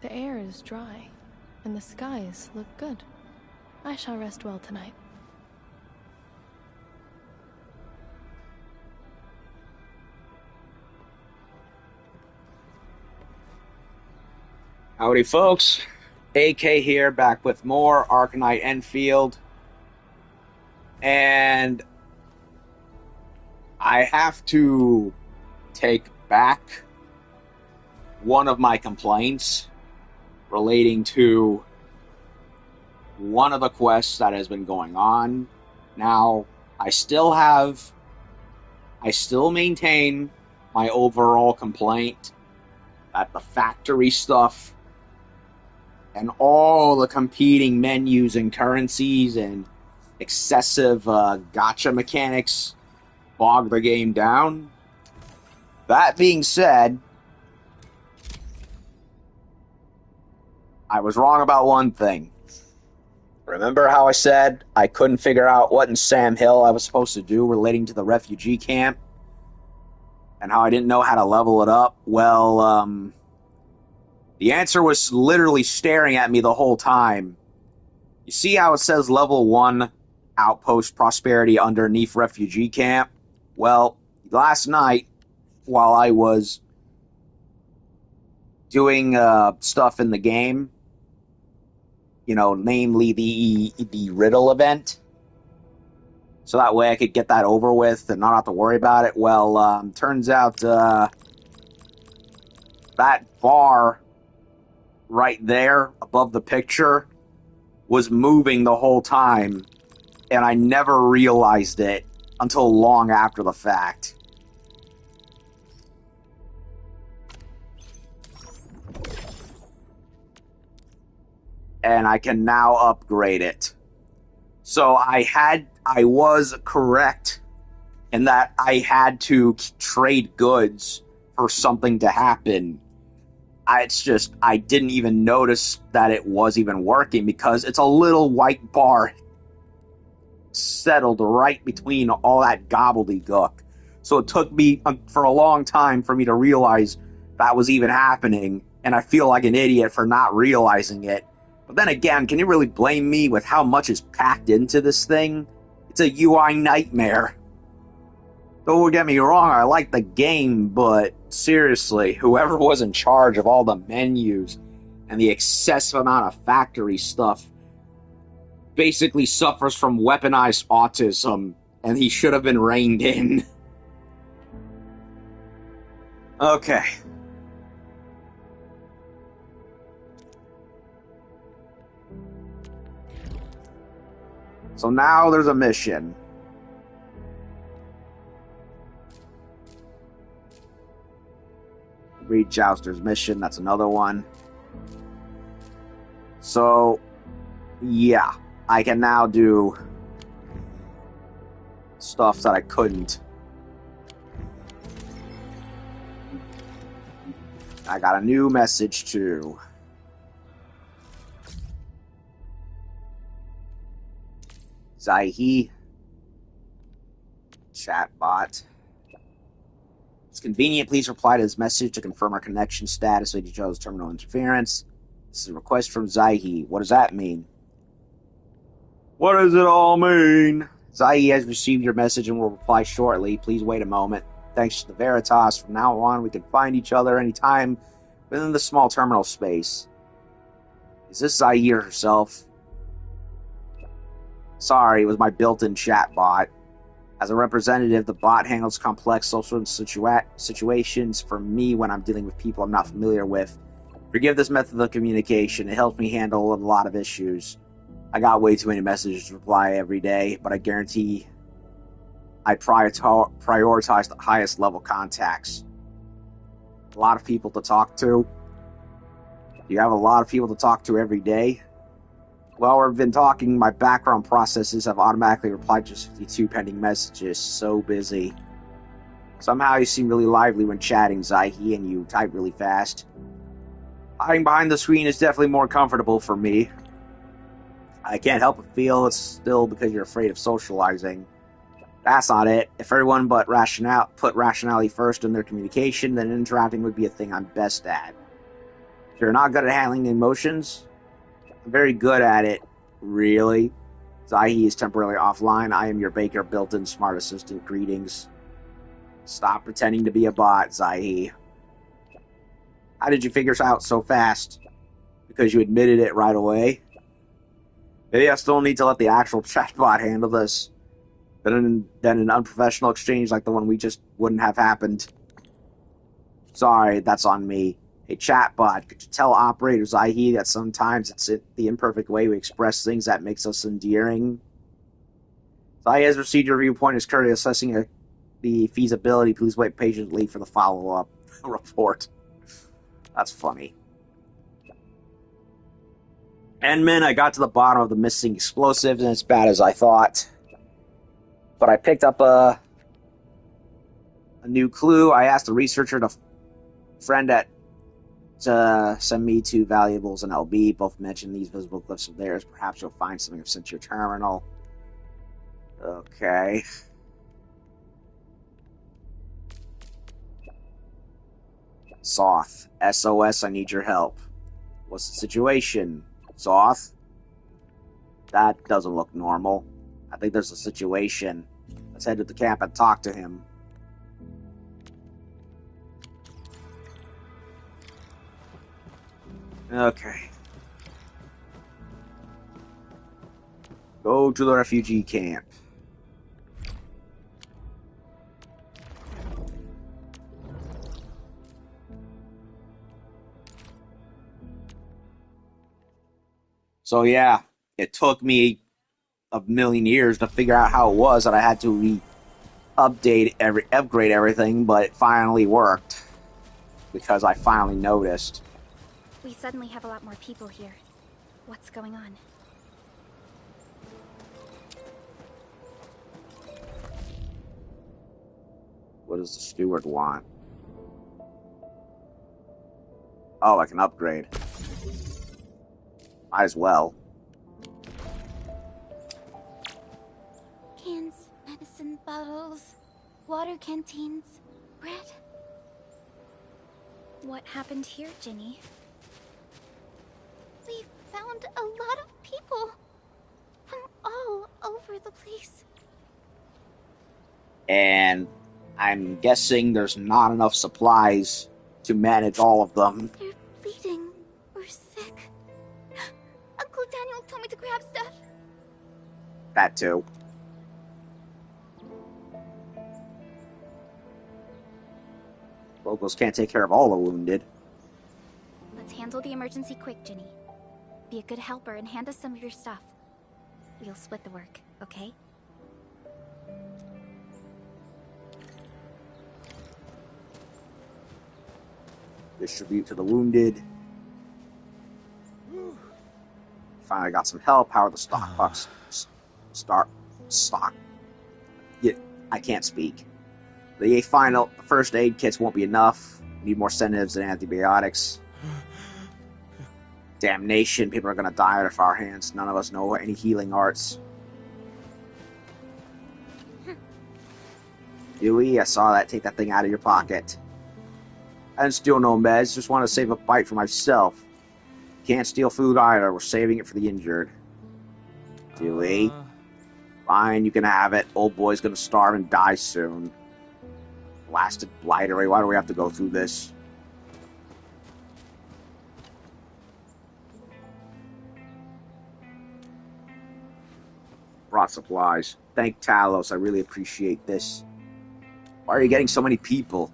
The air is dry, and the skies look good. I shall rest well tonight. Howdy, folks. AK here, back with more Arknight Endfield. And I have to take back one of my complaints relating to one of the quests that has been going on. Now, I still maintain my overall complaint that the factory stuff and all the competing menus and currencies and excessive gacha mechanics bog the game down. That being said, I was wrong about one thing. Remember how I said I couldn't figure out what in Sam Hill I was supposed to do relating to the refugee camp? And how I didn't know how to level it up? Well, the answer was literally staring at me the whole time. You see how it says level 1 Outpost Prosperity underneath refugee camp? Well, last night, while I was doing stuff in the game, namely the riddle event, so that way I could get that over with and not have to worry about it. Well, turns out that bar right there above the picture was moving the whole time, and I never realized it until long after the fact. And I can now upgrade it. So I was correct in that I had to trade goods for something to happen. I didn't even notice that it was even working because it's a little white bar settled right between all that gobbledygook. So it took me for a long time for me to realize that was even happening, and I feel like an idiot for not realizing it. But then again, can you really blame me with how much is packed into this thing? It's a UI nightmare. Don't get me wrong, I like the game, but seriously, whoever was in charge of all the menus and the excessive amount of factory stuff basically suffers from weaponized autism, and he should have been reined in. Okay. So now there's a mission. Read Jouster's mission, that's another one. So, yeah, I can now do stuff that I couldn't. I got a new message too. Zaihi. Chatbot. It's convenient. Please reply to this message to confirm our connection status with each other's terminal interference. This is a request from Zaihi. What does that mean? What does it all mean? Zaihi has received your message and will reply shortly. Please wait a moment. Thanks to the Veritas, from now on we can find each other anytime within the small terminal space. Is this Zaihi herself? Sorry, it was my built-in chatbot. As a representative, the bot handles complex social situations for me when I'm dealing with people I'm not familiar with. Forgive this method of communication. It helps me handle a lot of issues. I got way too many messages to reply every day, but I guarantee I prioritize the highest level contacts. A lot of people to talk to. You have a lot of people to talk to every day. While we've been talking, my background processes have automatically replied to 52 pending messages. So busy. Somehow you seem really lively when chatting, Zaihi, and you type really fast. Hiding behind the screen is definitely more comfortable for me. I can't help but feel it's still because you're afraid of socializing. That's not it. If everyone but put rationality first in their communication, then interacting would be a thing I'm best at. You're not good at handling emotions? I'm very good at it. Really? Zahi is temporarily offline. I am your baker, built-in smart assistant. Greetings. Stop pretending to be a bot, Zahi. How did you figure this out so fast? Because you admitted it right away? Maybe I still need to let the actual chatbot handle this. Then an unprofessional exchange like the one we just wouldn't have happened. Sorry, that's on me. Hey, chatbot, could you tell operator Zahi that sometimes it's the imperfect way we express things that makes us endearing? Zahi has received your viewpoint, is currently assessing the feasibility. Please wait patiently for the follow-up report. That's funny. Enman, I got to the bottom of the missing explosives, and it's bad as I thought. But I picked up a new clue. I asked a researcher, to friend at send me 2 valuables and LB. Both mentioned these visible glyphs of theirs. Perhaps you'll find something of sent to your terminal. Okay. Soth. SOS, I need your help. What's the situation? Soth? That doesn't look normal. I think there's a situation. Let's head to the camp and talk to him. Okay. Go to the refugee camp. So yeah, it took me a million years to figure out how it was that I had to upgrade everything, but it finally worked because I finally noticed. We suddenly have a lot more people here. What's going on? What does the steward want? Oh, I can upgrade. Might as well. Cans, medicine bottles, water canteens, bread. What happened here, Ginny? We found a lot of people from all over the place. And I'm guessing there's not enough supplies to manage all of them. They're bleeding or sick. Uncle Daniel told me to grab stuff. That too. Locals can't take care of all the wounded. Let's handle the emergency quick, Ginny. Be a good helper and hand us some of your stuff. We'll split the work, okay? Distribute to the wounded. Finally got some help. How are the stockbox? Stock. Yeah, I can't speak. The final first aid kits won't be enough. Need more sedatives and antibiotics. Damnation, people are gonna die out of our hands. None of us know any healing arts. Dewey, I saw that. Take that thing out of your pocket. I didn't steal no meds. Just want to save a bite for myself. Can't steal food either. We're saving it for the injured. Dewey. Fine, you can have it. Old boy's gonna starve and die soon. Blasted blightery. Why do we have to go through this? Brought supplies. Thank Talos. I really appreciate this. Why are you getting so many people?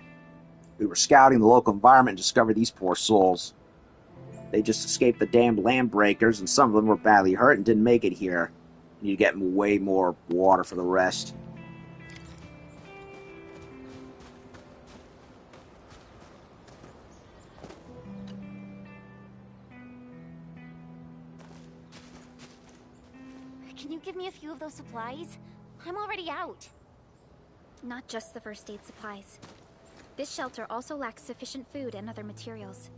We were scouting the local environment and discovered these poor souls. They just escaped the damned land breakers, and some of them were badly hurt and didn't make it here. Need to get way more water for the rest. Can you give me a few of those supplies? I'm already out. Not just the first aid supplies. This shelter also lacks sufficient food and other materials.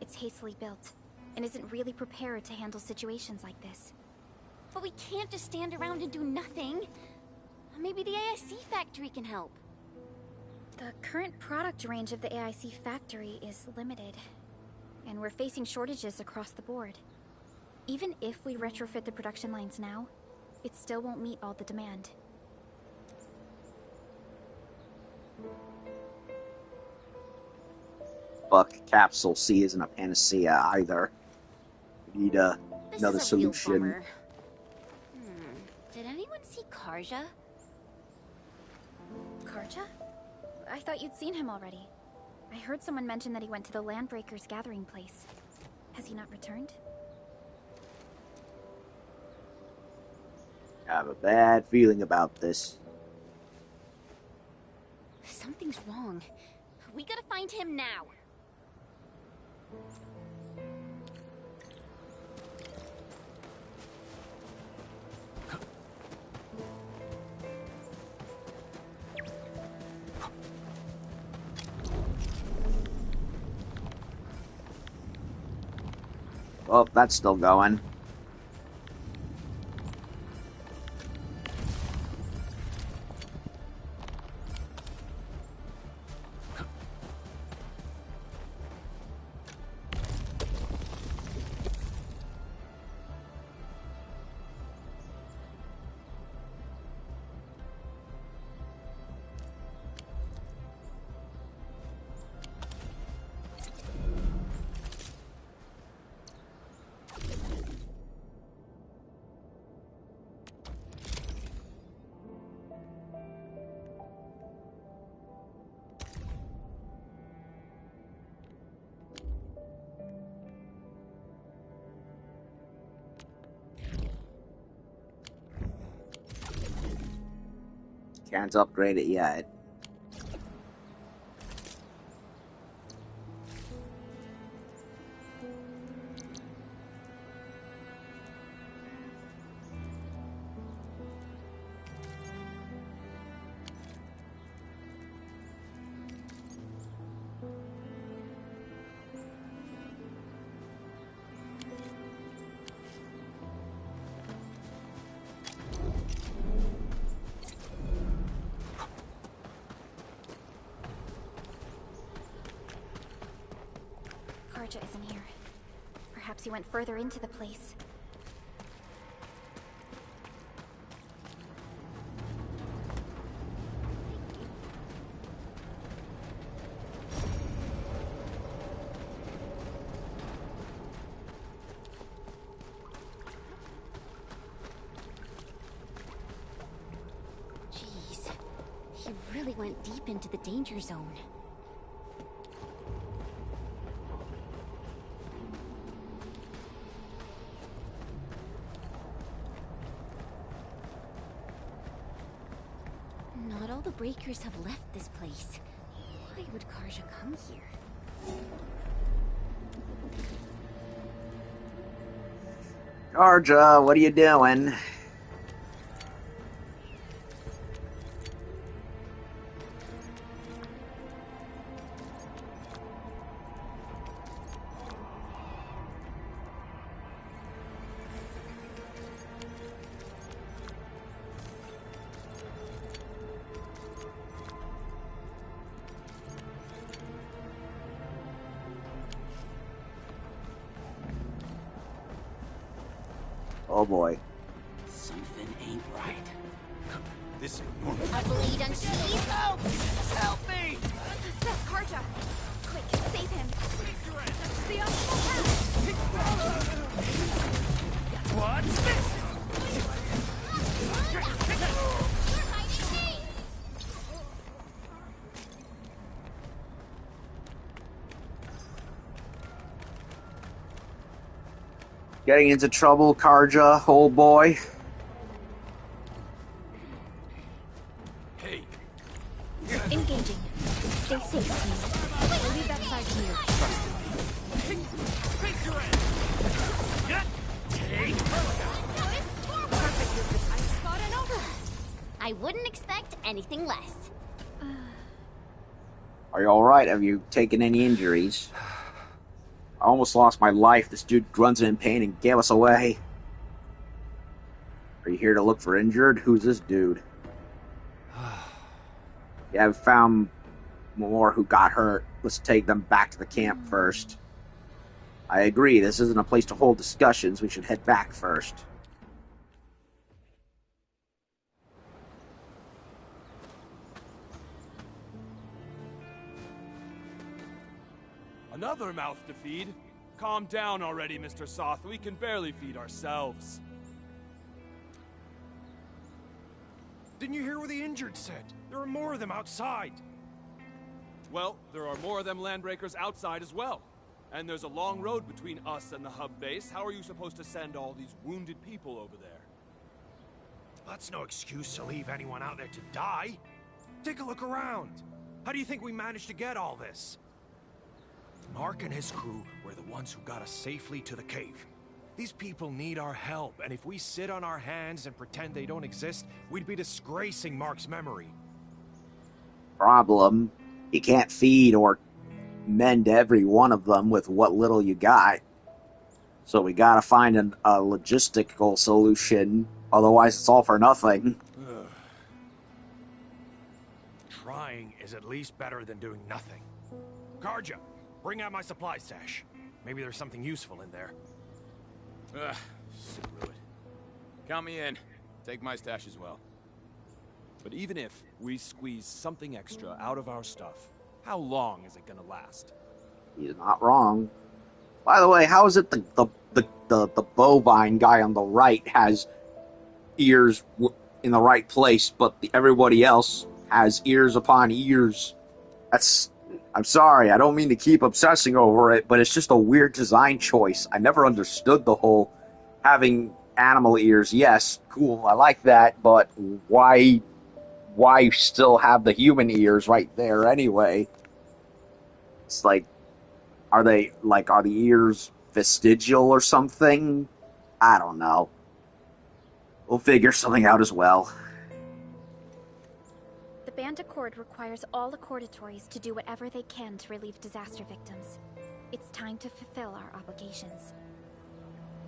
It's hastily built, and isn't really prepared to handle situations like this. But we can't just stand around and do nothing. Maybe the AIC factory can help. The current product range of the AIC factory is limited. and we're facing shortages across the board. Even if we retrofit the production lines now, it still won't meet all the demand. Fuck, Capsule C isn't a panacea either. We need another solution. Did anyone see Karja? Karja? I thought you'd seen him already. I heard someone mention that he went to the Landbreakers gathering place. Has he not returned? I have a bad feeling about this. Something's wrong. We gotta find him now. Oh, that's still going. Can't upgrade it yet. Karja isn't here. Perhaps he went further into the place. Jeez, he really went deep into the danger zone. Not all the breakers have left this place. Why would Karja come here? Karja, what are you doing? Oh boy. Something ain't right. This ain't normal. A bleed and cheese? Help! Help me! That's Karja! Quick, save him! That's the optimal path! What? You're hiding me! Getting into trouble, Karja, old boy. Hey, Engaging. Stay safe, team. I'll leave that side to you. take your ass! Yeah. Take. Perfect is the tight spot and over. I wouldn't expect anything less. Are you alright? Have you taken any injuries? I almost lost my life. This dude grunted in pain and gave us away. Are you here to look for injured? Who's this dude? Yeah, I've found more who got hurt. Let's take them back to the camp first. I agree, this isn't a place to hold discussions. We should head back first. Another mouth to feed? Calm down already, Mr. Soth. We can barely feed ourselves. Didn't you hear what the injured said? There are more of them outside. Well, there are more of them landbreakers outside as well. And there's a long road between us and the hub base. How are you supposed to send all these wounded people over there? That's no excuse to leave anyone out there to die. Take a look around. How do you think we managed to get all this? Mark and his crew were the ones who got us safely to the cave. These people need our help, and if we sit on our hands and pretend they don't exist, we'd be disgracing Mark's memory. Problem. You can't feed or mend every one of them with what little you got. So we gotta find a logistical solution, otherwise it's all for nothing. Trying is at least better than doing nothing. Karja, bring out my supply stash. Maybe there's something useful in there. Screw it. Count me in. Take my stash as well. But even if we squeeze something extra out of our stuff, how long is it gonna last? He's not wrong. By the way, how is it the bovine guy on the right has ears in the right place, but everybody else has ears upon ears? I'm sorry, I don't mean to keep obsessing over it, but it's just a weird design choice. I never understood the whole having animal ears. Yes, cool, I like that, but why still have the human ears right there anyway? It's like, are the ears vestigial or something? I don't know. We'll figure something out as well. The Band Accord requires all accordatories to do whatever they can to relieve disaster victims. It's time to fulfill our obligations.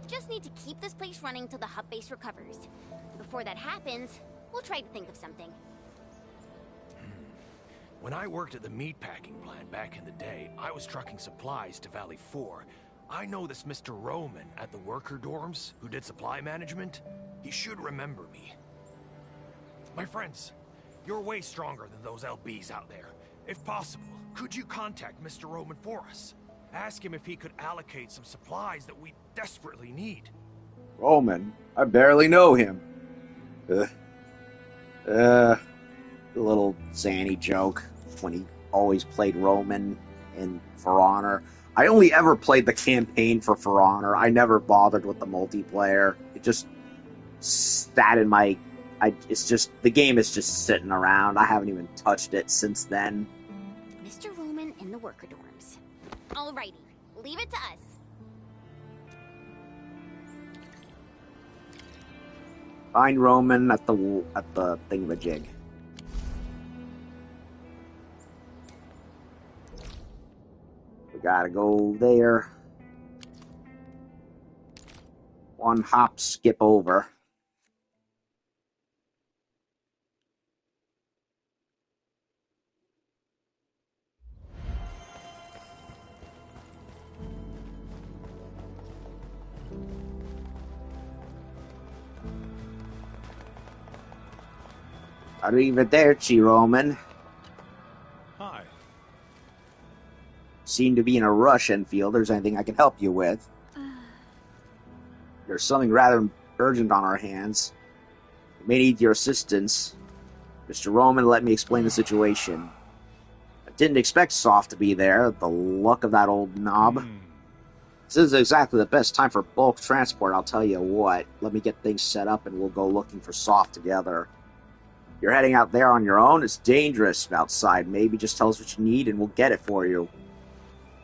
Just need to keep this place running till the hub base recovers. Before that happens, we'll try to think of something. When I worked at the meatpacking plant back in the day, I was trucking supplies to Valley 4. I know this Mr. Roman at the worker dorms who did supply management. He should remember me. My friends, you're way stronger than those LBs out there. If possible, could you contact Mr. Roman for us? Ask him if he could allocate some supplies that we desperately need. Roman? I barely know him. A little zany joke when he always played Roman in For Honor. I only ever played the campaign for Honor. I never bothered with the multiplayer. It just sat in my... it's just... the game is just sitting around. I haven't even touched it since then. Mr. Roman in the worker dorms. Alrighty, leave it to us. Find Roman at the thingamajig. We gotta go there. One hop, skip over. Arrivederci, Roman. Hi. Seem to be in a rush, Enfield. There's anything I can help you with? There's something rather urgent on our hands. We may need your assistance. Mr. Roman, let me explain the situation. I didn't expect Soft to be there. The luck of that old knob. This isn't exactly the best time for bulk transport, I'll tell you what. Let me get things set up and we'll go looking for Soft together. You're heading out there on your own? It's dangerous outside. Maybe just tell us what you need and we'll get it for you.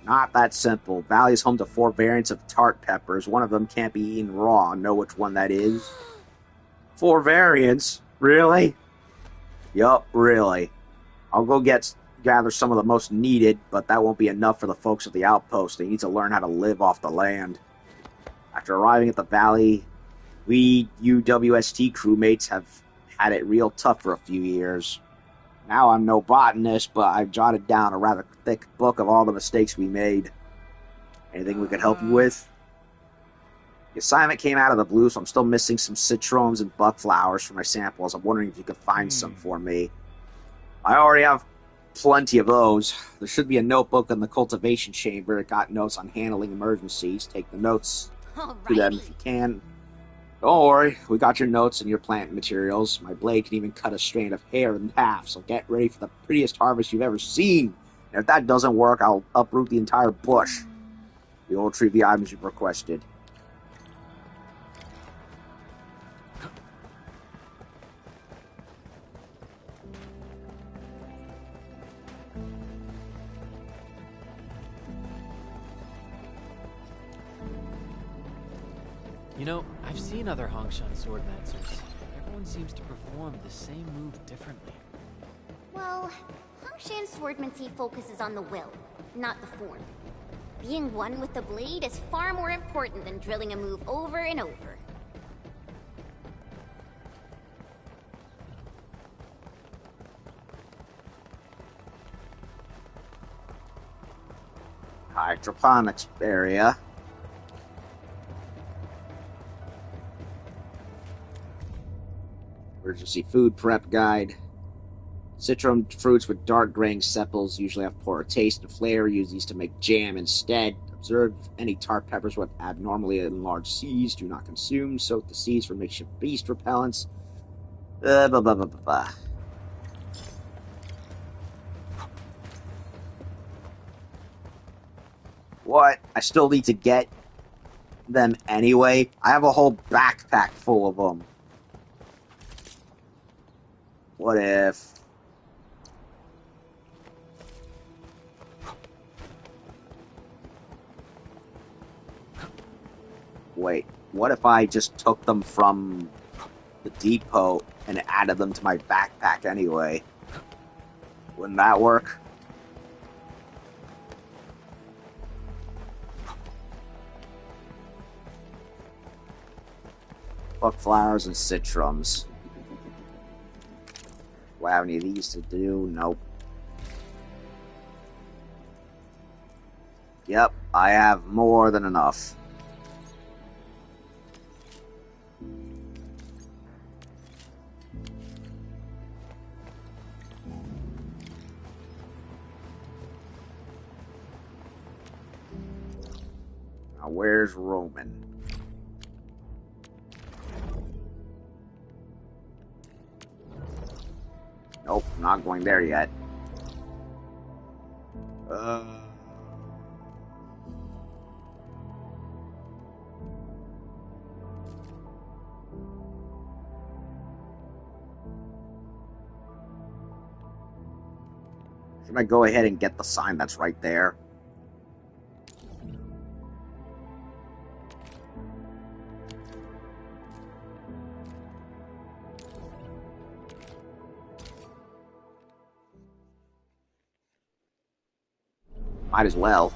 Not that simple. Valley is home to 4 variants of tart peppers. One of them can't be eaten raw. Know which one that is? 4 variants? Really? Yup, really. I'll go gather some of the most needed, but that won't be enough for the folks at the Outpost. They need to learn how to live off the land. After arriving at the Valley, we UWST crewmates have had it real tough for a few years. Now I'm no botanist, but I've jotted down a rather thick book of all the mistakes we made. Anything we could help you with? The assignment came out of the blue, so I'm still missing some citrons and buckflowers for my samples. I'm wondering if you could find some for me. I already have plenty of those. There should be a notebook in the cultivation chamber. It got notes on handling emergencies. Take the notes to them if you can. Don't worry, we got your notes and your plant materials. My blade can even cut a strand of hair in half, so get ready for the prettiest harvest you've ever seen. And if that doesn't work, I'll uproot the entire bush. We will retrieve the items you've requested. You know, I've seen other Hongshan swordmancers. Everyone seems to perform the same move differently. Well, Hongshan swordmancy focuses on the will, not the form. Being one with the blade is far more important than drilling a move over and over. Hydroponics area. Emergency food prep guide. Citron fruits with dark graying sepals usually have poorer taste and flavor. Use these to make jam instead. Observe any tart peppers with abnormally enlarged seeds. Do not consume. Soak the seeds for makeshift beast repellents. Blah, blah, blah, blah, blah. What? I still need to get them anyway? I have a whole backpack full of them. What if... Wait, what if I just took them from the depot and added them to my backpack anyway? Wouldn't that work? Buckflowers and citrums. Do I have any of these to do? Nope. Yep, I have more than enough. Now, where's Roman? Nope, not going there yet. Should I go ahead and get the sign that's right there? Might as well.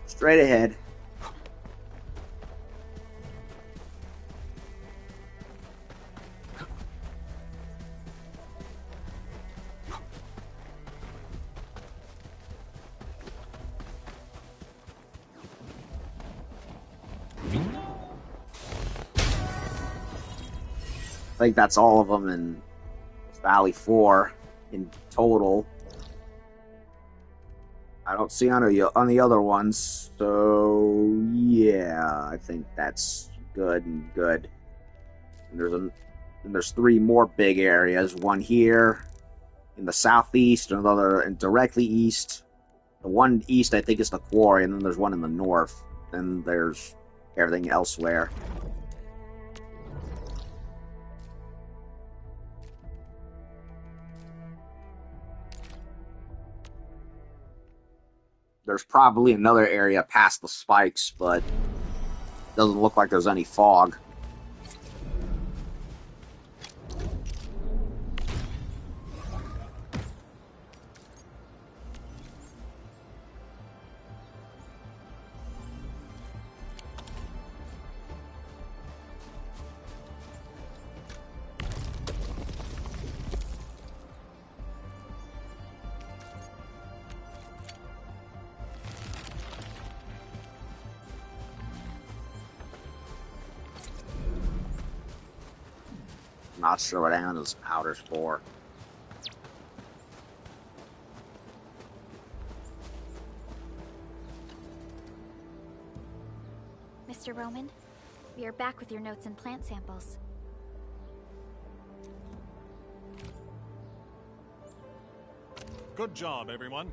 Straight ahead. I think that's all of them in Valley 4 in total. I don't see on the other ones, so yeah, I think that's good and good. And there's 3 more big areas. One here in the southeast, another in directly east. The one east, I think, is the Quarry, and then there's one in the north. Then there's everything elsewhere. There's probably another area past the spikes, but doesn't look like there's any fog. Not sure what any of those powder's for. Mr. Roman, we are back with your notes and plant samples. Good job, everyone.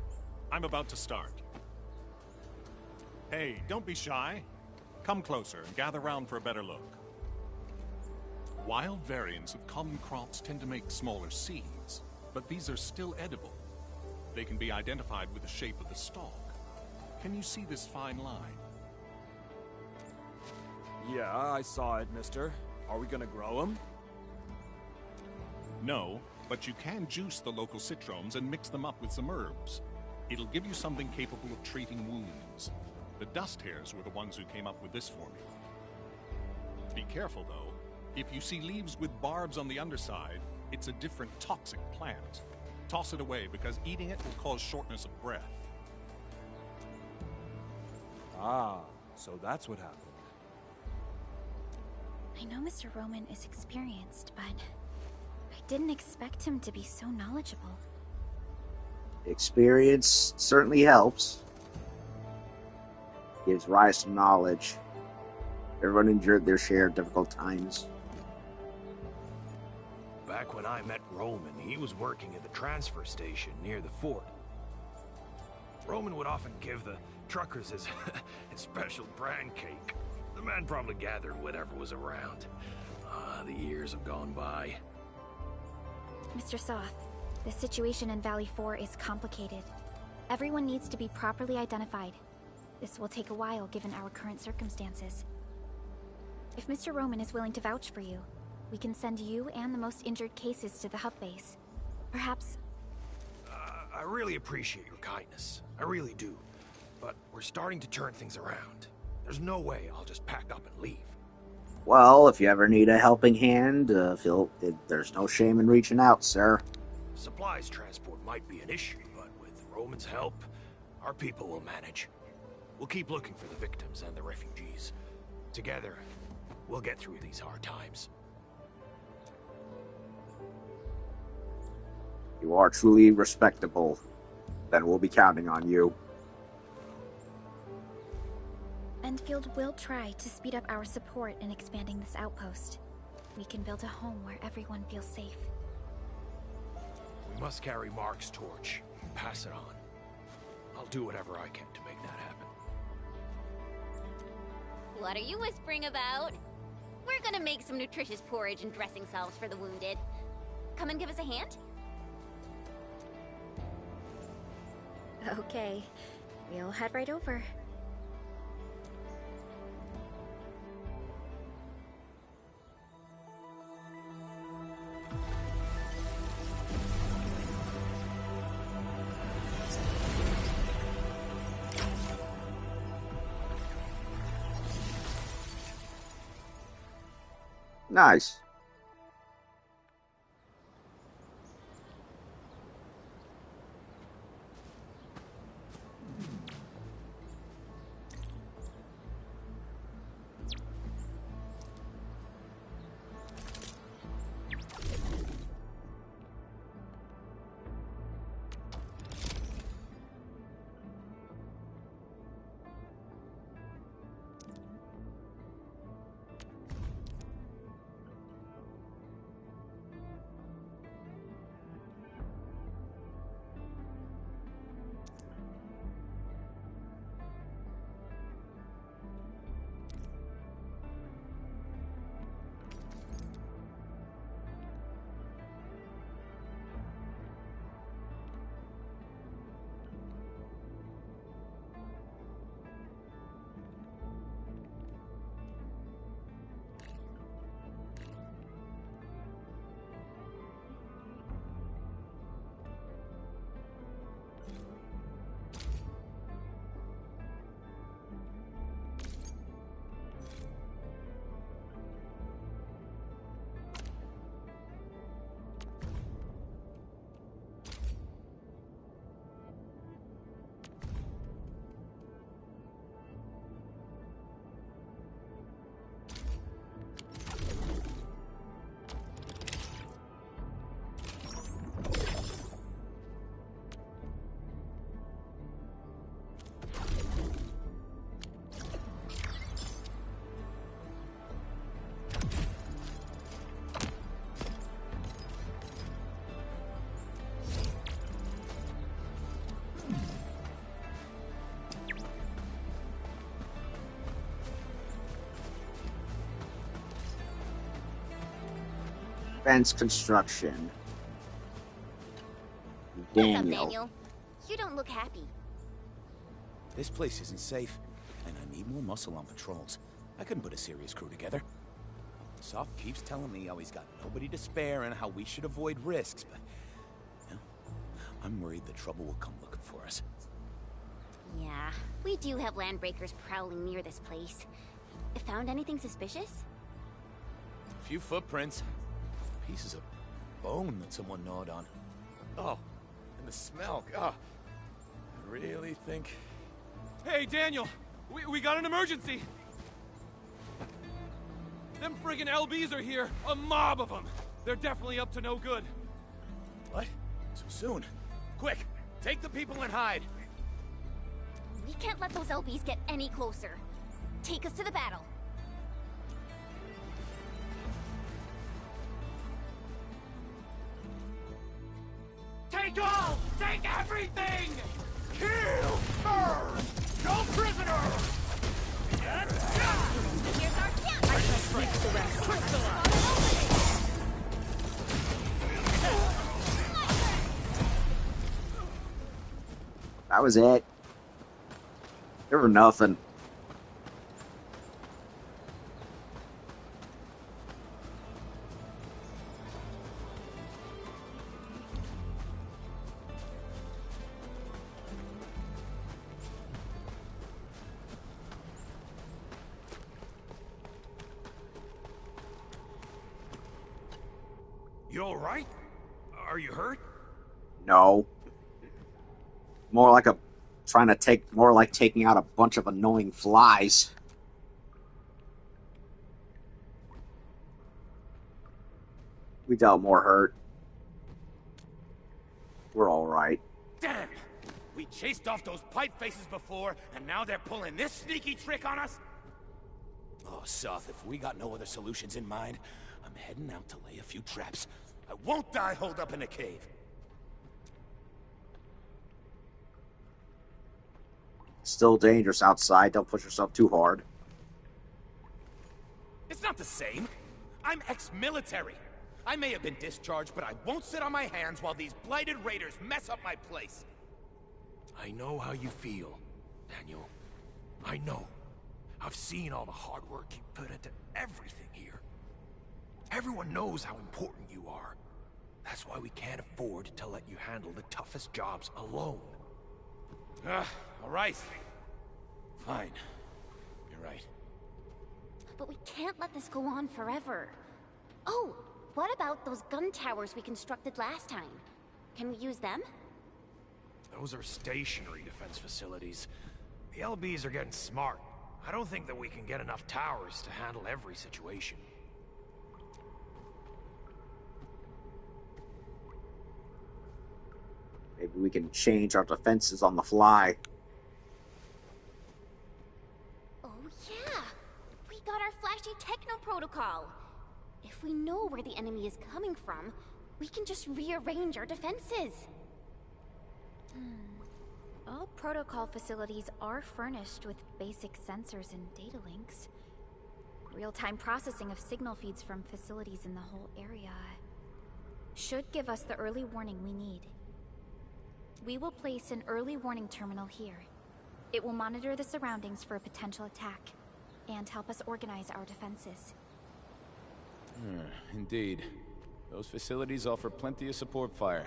I'm about to start. Hey, don't be shy. Come closer and gather round for a better look. Wild variants of common crops tend to make smaller seeds, but these are still edible. They can be identified with the shape of the stalk. Can you see this fine line? Yeah, I saw it, mister. Are we gonna grow them? No, but you can juice the local citromes and mix them up with some herbs. It'll give you something capable of treating wounds. The dust hares were the ones who came up with this formula. Be careful, though. If you see leaves with barbs on the underside, it's a different toxic plant. Toss it away, because eating it will cause shortness of breath. Ah, so that's what happened. I know Mr. Roman is experienced, but I didn't expect him to be so knowledgeable. Experience certainly helps. Gives rise to knowledge. Everyone endured their share of difficult times. Back when I met Roman, he was working at the transfer station near the fort. Roman would often give the truckers his, his special bran cake. The man probably gathered whatever was around. The years have gone by. Mr. Soth, the situation in Valley 4 is complicated. Everyone needs to be properly identified. This will take a while given our current circumstances. If Mr. Roman is willing to vouch for you, we can send you and the most injured cases to the hub base. Perhaps... I really appreciate your kindness. I really do. But we're starting to turn things around. There's no way I'll just pack up and leave. Well, if you ever need a helping hand, there's no shame in reaching out, sir. Supplies transport might be an issue, but with Roman's help, our people will manage. We'll keep looking for the victims and the refugees. Together, we'll get through these hard times. You are truly respectable. Then we'll be counting on you. Endfield will try to speed up our support in expanding this outpost. We can build a home where everyone feels safe. We must carry Mark's torch and pass it on. I'll do whatever I can to make that happen. What are you whispering about? We're gonna make some nutritious porridge and dressing salves for the wounded. Come and give us a hand? Okay, we'll head right over. Nice. Fence construction. What's up, Daniel. Daniel? You don't look happy. This place isn't safe, and I need more muscle on patrols. I couldn't put a serious crew together. Soft keeps telling me how he's got nobody to spare and how we should avoid risks, but... you know, I'm worried the trouble will come looking for us. Yeah, we do have landbreakers prowling near this place. Found anything suspicious? A few footprints. Pieces of bone that someone gnawed on. Oh, and the smell. God, I really think... Hey, Daniel! We got an emergency! Them friggin' LBs are here! A mob of them! They're definitely up to no good. What? So soon? Quick, take the people and hide. We can't let those LBs get any closer. Take us to the battle. Take all! Take everything! Kill! Burn! No prisoners! Here's our chance! I can sweep the rest. That was it. There were nothing. You alright? Are you hurt? No. More like taking out a bunch of annoying flies. We dealt more hurt. We're alright. Damn! We chased off those pipe faces before, and now they're pulling this sneaky trick on us? Oh, Soth, if we got no other solutions in mind, I'm heading out to lay a few traps. I won't die holed up in a cave. Still dangerous outside. Don't push yourself too hard. It's not the same. I'm ex-military. I may have been discharged, but I won't sit on my hands while these blighted raiders mess up my place. I know how you feel, Daniel. I know. I've seen all the hard work you put into everything here. Everyone knows how important you are. That's why we can't afford to let you handle the toughest jobs alone. All right. Fine. You're right. But we can't let this go on forever. Oh, what about those gun towers we constructed last time? Can we use them? Those are stationary defense facilities. The LBs are getting smart. I don't think that we can get enough towers to handle every situation. Maybe we can change our defenses on the fly. Oh yeah! We got our flashy techno protocol! If we know where the enemy is coming from, we can just rearrange our defenses. All protocol facilities are furnished with basic sensors and data links. Real-time processing of signal feeds from facilities in the whole area should give us the early warning we need. We will place an early warning terminal here. It will monitor the surroundings for a potential attack and help us organize our defenses. Indeed. Those facilities offer plenty of support fire.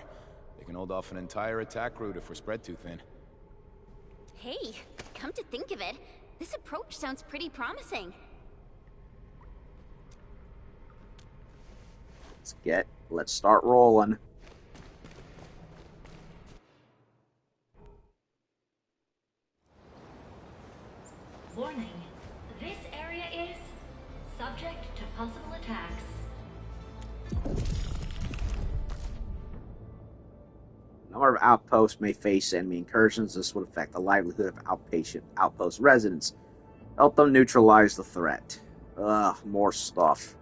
They can hold off an entire attack route if we're spread too thin. Hey, come to think of it, this approach sounds pretty promising. Let's start rolling. Warning. This area is subject to possible attacks. A number of outposts may face enemy incursions. This would affect the livelihood of outpost residents. Help them neutralize the threat. Ugh, more stuff.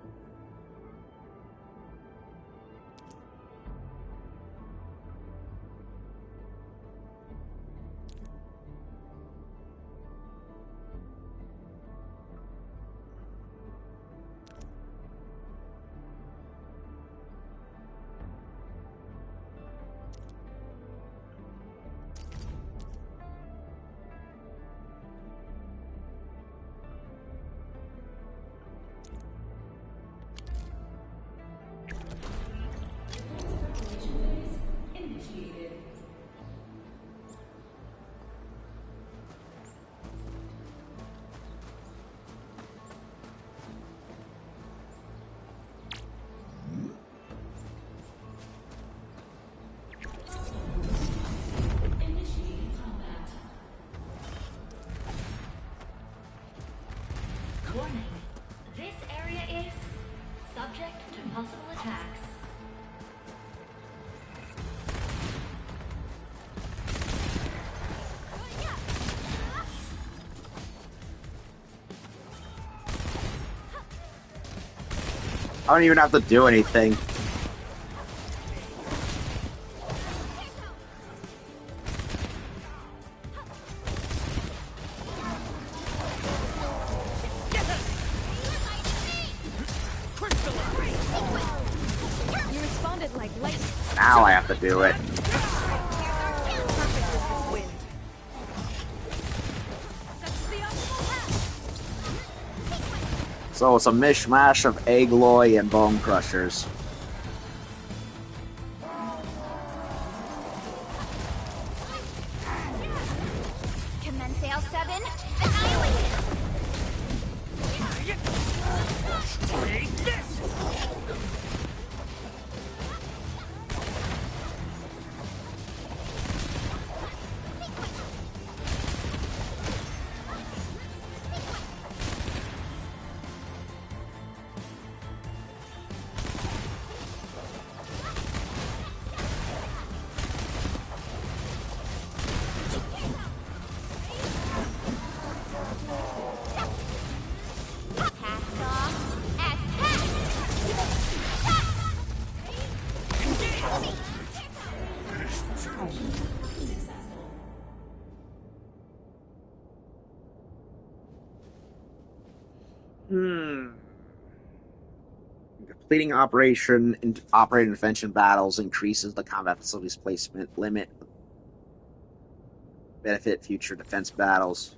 Subject to possible attacks. I don't even have to do anything. You responded like lightning. Now I have to do it. So it's a mishmash of Egloy and Bone Crushers. Commence L7. Annihilate it. Take this! Passed off as passed. Completing operation and operating intervention battles increases the combat facilities placement limit. Benefit future defense battles.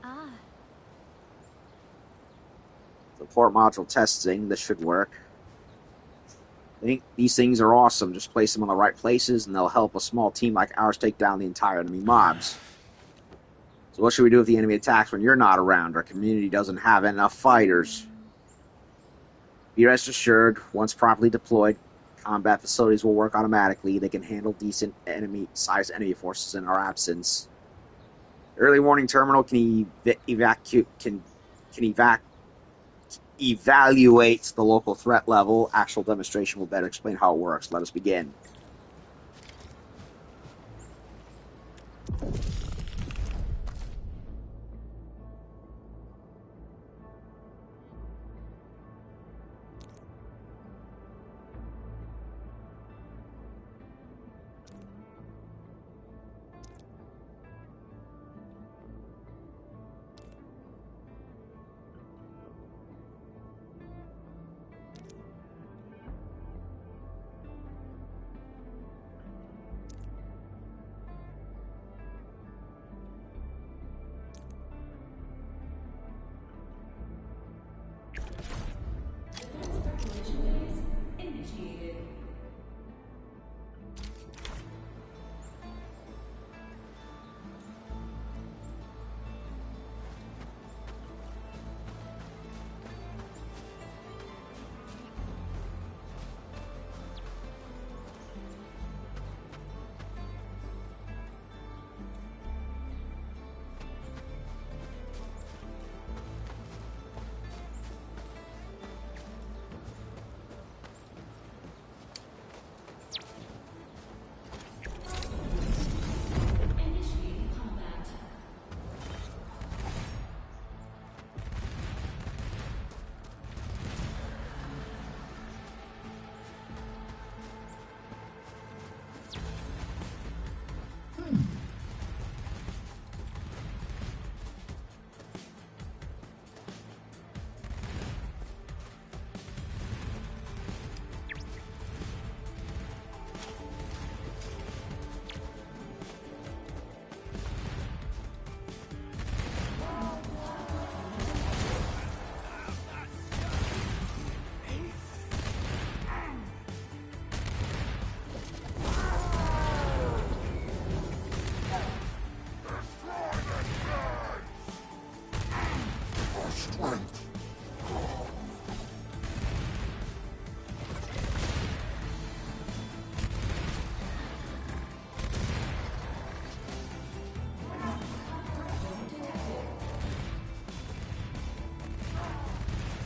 Ah, Support module testing. This should work. I think these things are awesome. Just place them in the right places, and they'll help a small team like ours take down the entire enemy mobs. So what should we do if the enemy attacks when you're not around? Our community doesn't have enough fighters. Be rest assured, once properly deployed, combat facilities will work automatically. They can handle decent sized enemy forces in our absence. Early warning terminal can evaluate the local threat level. Actual demonstration will better explain how it works. Let us begin.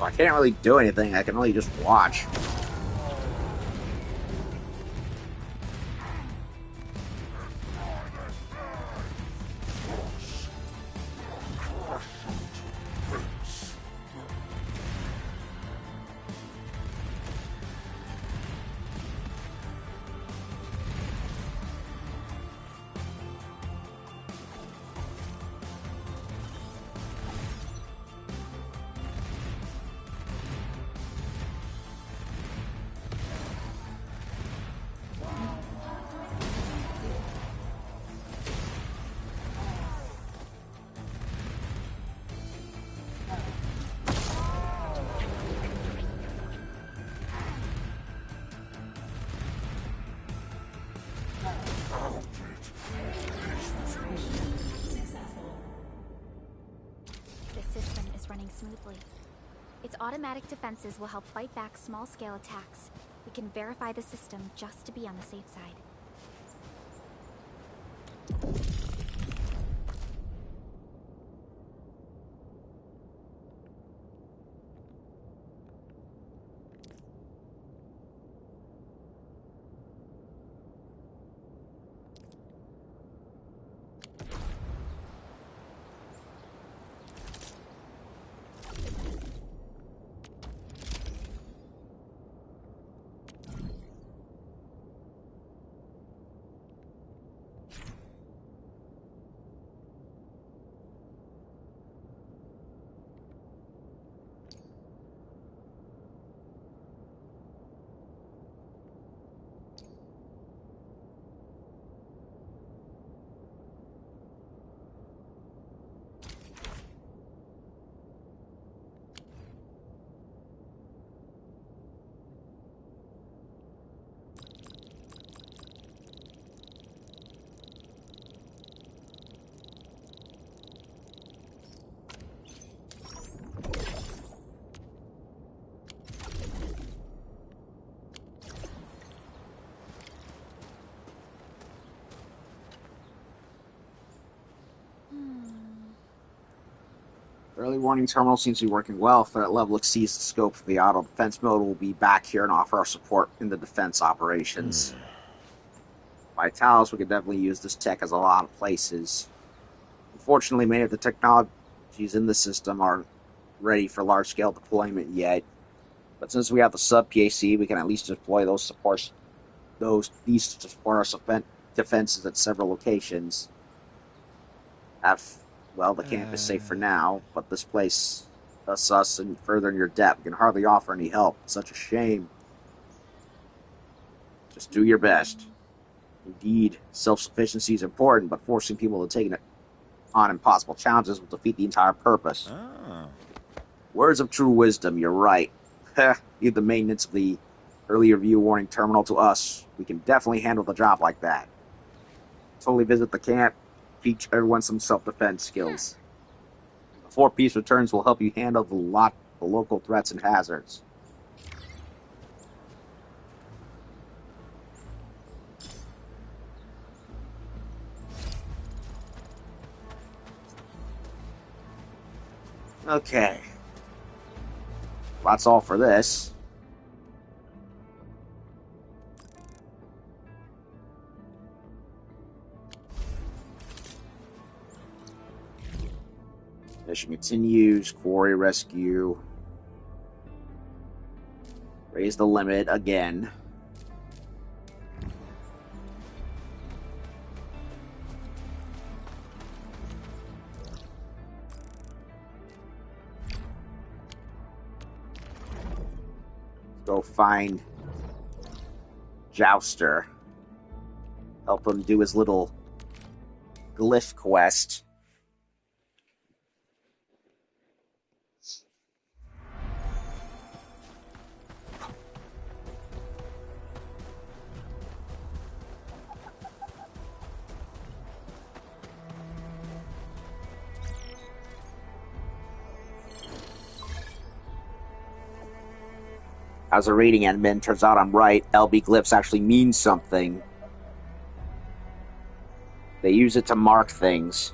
I can't really do anything. I can only just watch. Smoothly. Its automatic defenses will help fight back small-scale attacks. We can verify the system just to be on the safe side. Early warning terminal seems to be working well. Threat level exceeds the scope of the auto defense mode. We'll be back here and offer our support in the defense operations. Vitalis, we could definitely use this tech as a lot of places. Unfortunately, many of the technologies in the system aren't ready for large-scale deployment yet. But since we have the sub-PAC, we can at least deploy these to support our defenses at several locations. Well, the camp is safe for now, but this place, us and further in your debt, we can hardly offer any help. It's such a shame. Just do your best. Indeed, self-sufficiency is important, but forcing people to take on impossible challenges will defeat the entire purpose. Words of true wisdom, you're right. Leave the maintenance of the early review warning terminal to us. We can definitely handle the job like that. Totally visit the camp. Teach everyone some self-defense skills. Before peace returns, we'll help you handle the local threats and hazards. Okay. That's all for this. Mission continues. Quarry rescue. Raise the limit again. Go find Jouster. Help him do his little glyph quest. As a rating admin, turns out I'm right. LB glyphs actually mean something. They use it to mark things.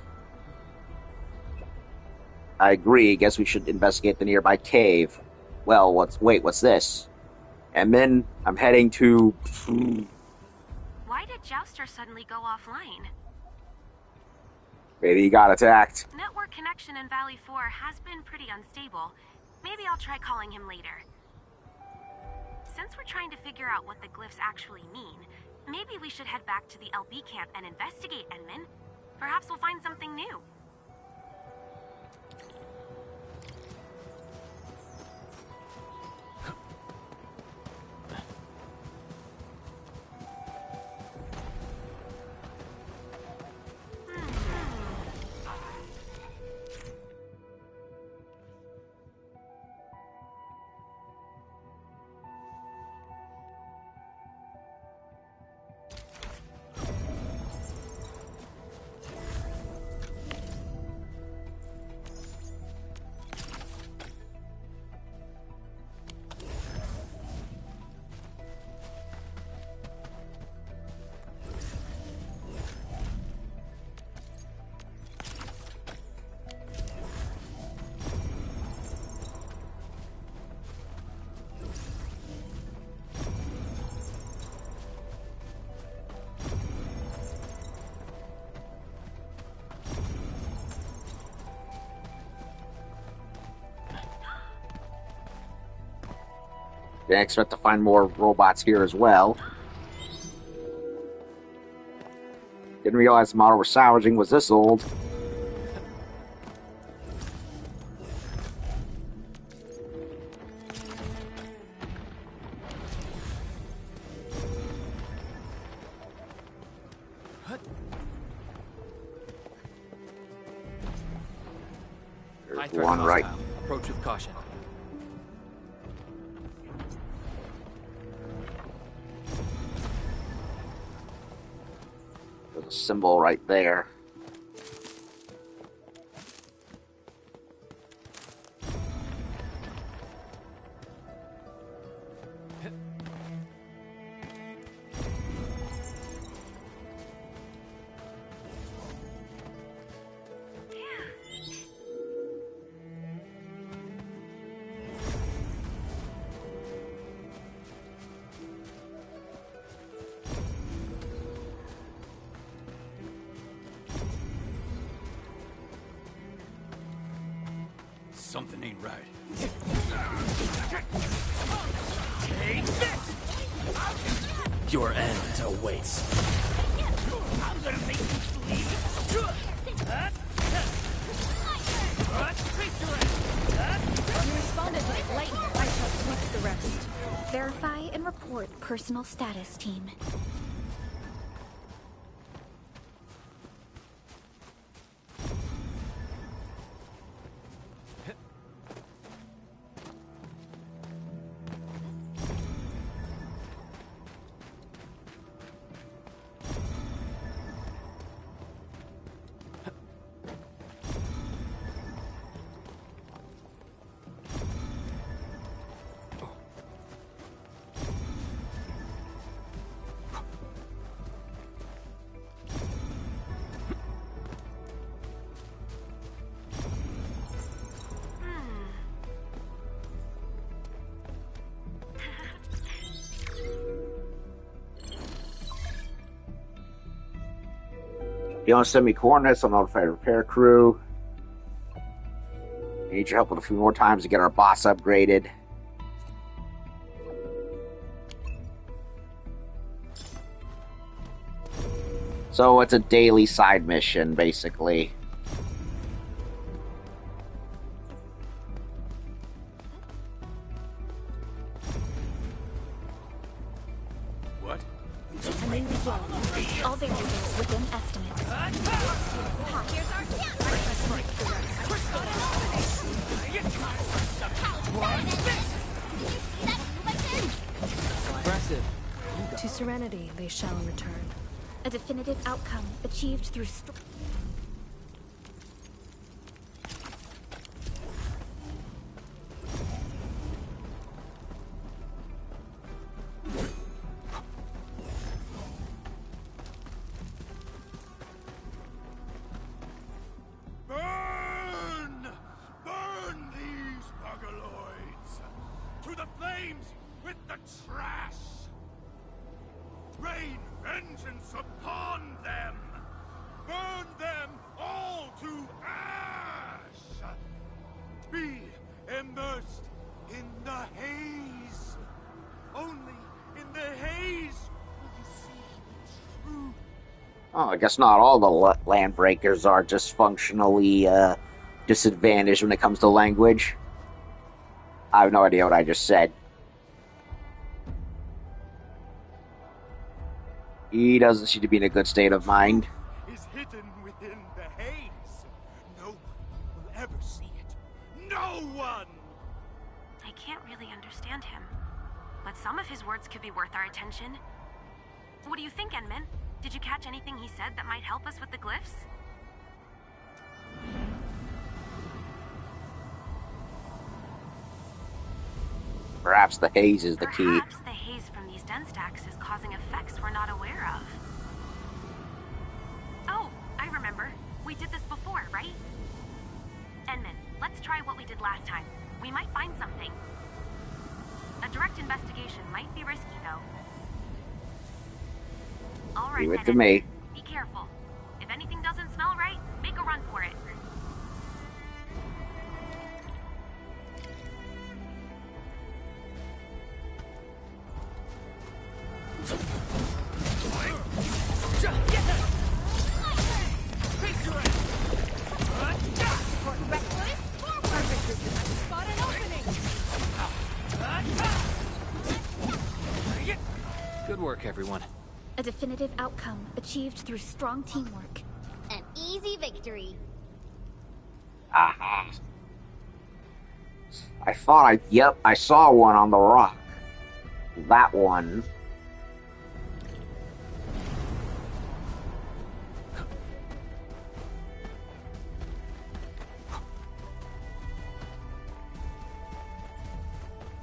I agree. Guess we should investigate the nearby cave. Well, what's this? And then I'm heading to... Why did Jouster suddenly go offline? Maybe he got attacked. Network connection in Valley 4 has been pretty unstable. Maybe I'll try calling him later. Since we're trying to figure out what the glyphs actually mean, maybe we should head back to the LB camp and investigate, Enman. Perhaps we'll find something new. Didn't expect to find more robots here as well. Didn't realize the model we're salvaging was this old. There's one right. Approach with caution. There's a symbol right there. Something ain't right. Your end awaits. I'm gonna make you bleed. You responded like lightning. I shall sweep the rest. Verify and report personal status, team. If you want to send me coordinates, I'll notify the repair crew. I need your help with a few more times to get our boss upgraded. So it's a daily side mission, basically. What? Amending the flow. All variables within estimates. Here's our Impressive. To Serenity they shall return. A definitive outcome achieved through Burn! Burn these bugaloids! Oh, I guess not all the land breakers are just functionally disadvantaged when it comes to language. I have no idea what I just said. He doesn't seem to be in a good state of mind. Is hidden within the haze. No one will ever see it. No one! I can't really understand him, but some of his words could be worth our attention. What do you think, Enman? Did you catch anything he said that might help us with the glyphs? Perhaps the haze is the key. Perhaps the haze from these den stacks is causing effects we're not aware of. Oh, I remember. We did this before, right? Enman, let's try what we did last time. We might find something. A direct investigation might be risky, though. All right, Leave it then, to me. be careful. If anything doesn't smell right, make a run for it. Good work, everyone. A definitive outcome achieved through strong teamwork. An easy victory. Aha. I thought I saw one on the rock. That one.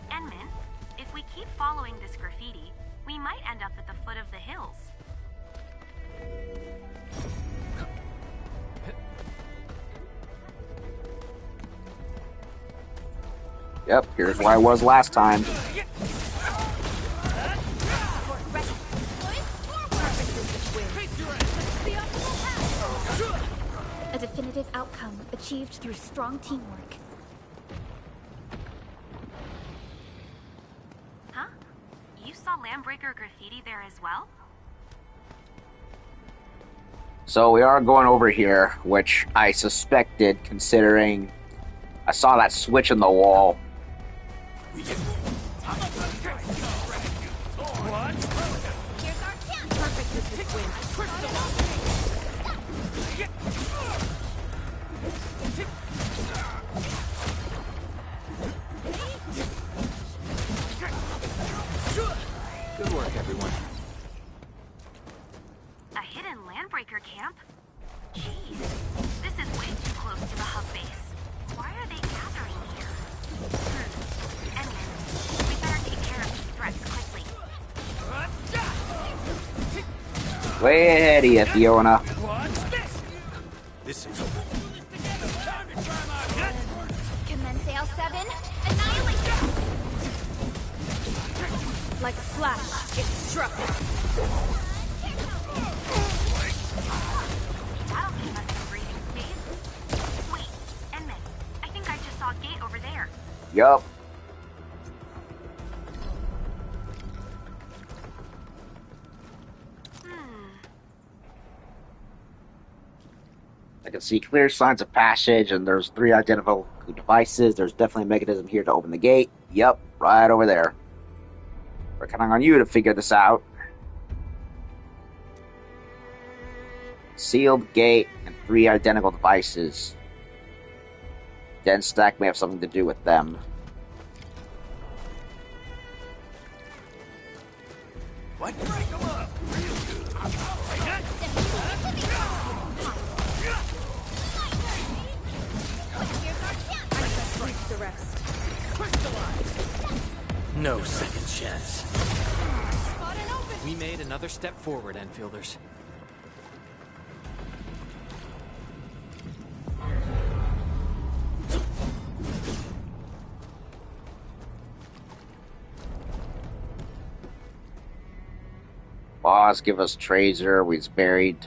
Enman, if we keep following this graffiti, we might end up at the foot of the hills. Yep, here's where I was last time. A definitive outcome achieved through strong teamwork. Huh? You saw Landbreaker graffiti there as well? So we are going over here, which I suspected considering I saw that switch in the wall. Good work, everyone. A hidden Landbreaker camp? Jeez, this is way too close to the hub base. Why are they gathering here? Anyway, we better take care of these threats quickly. Way ahead of you, Fiona. This is... Commence L7. Annihilate them! Like a flash, it struck. That'll give us some breathing space. Wait, Enman, I think I just saw a gate over there. Yup. I can see clear signs of passage, and there's 3 identical devices. There's definitely a mechanism here to open the gate. Yup, right over there. We're counting on you to figure this out. Sealed gate and 3 identical devices. Den stack may have something to do with them. What? Break them up! Real good. The rest. No second chance. We made another step forward, Enfielders. Boss, give us Tracer. We's buried.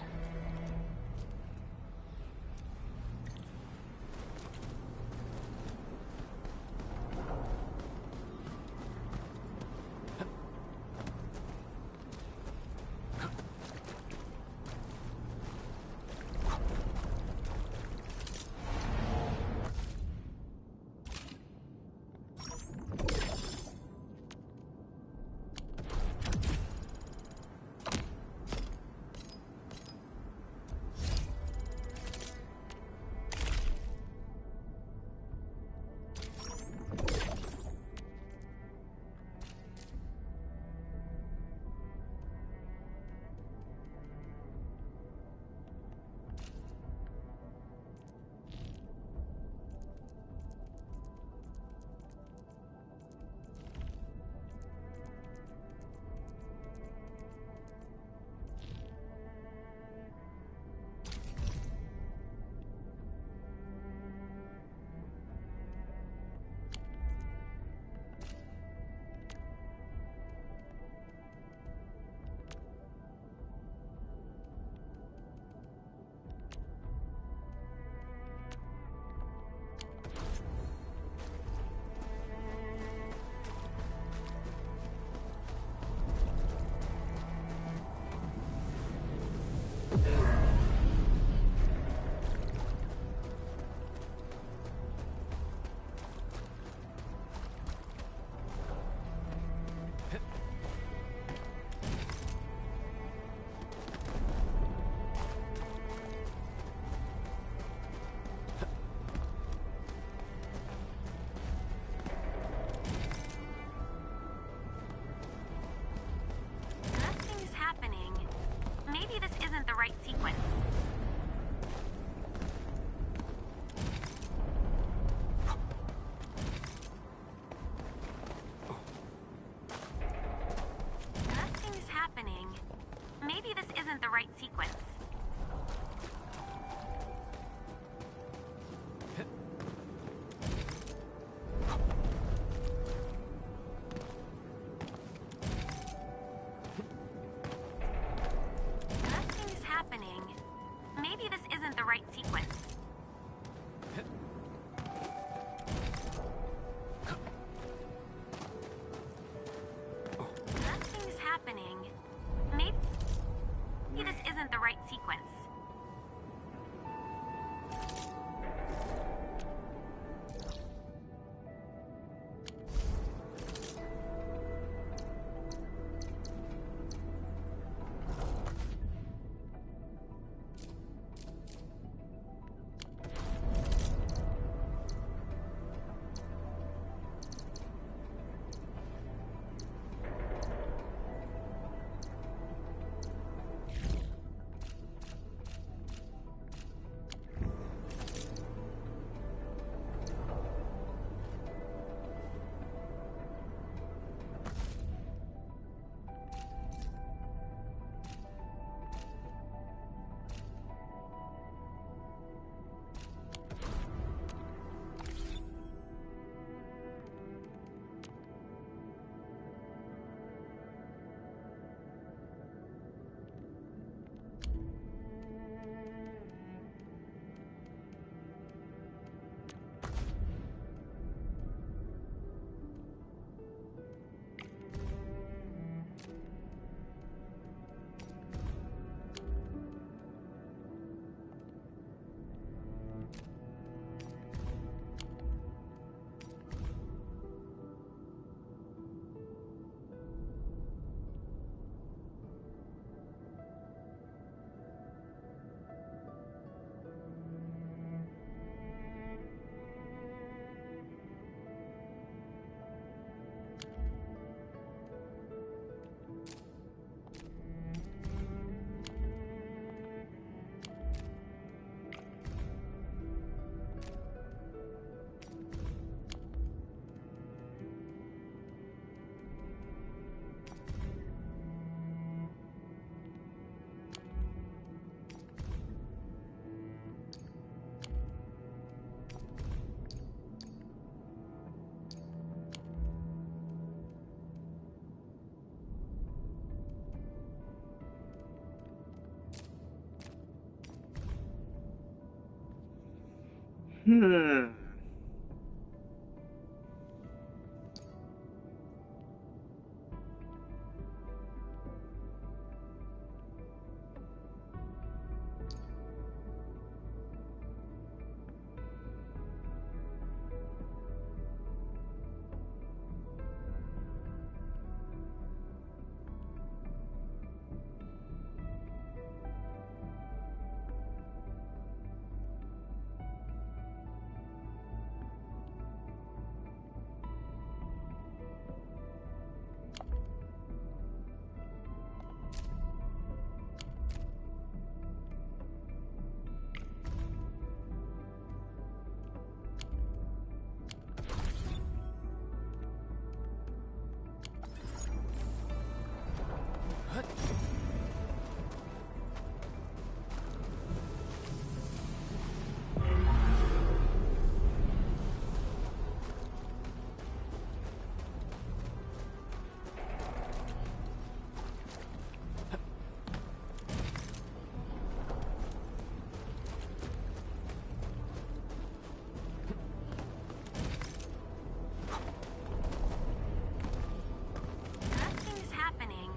Nothing's happening.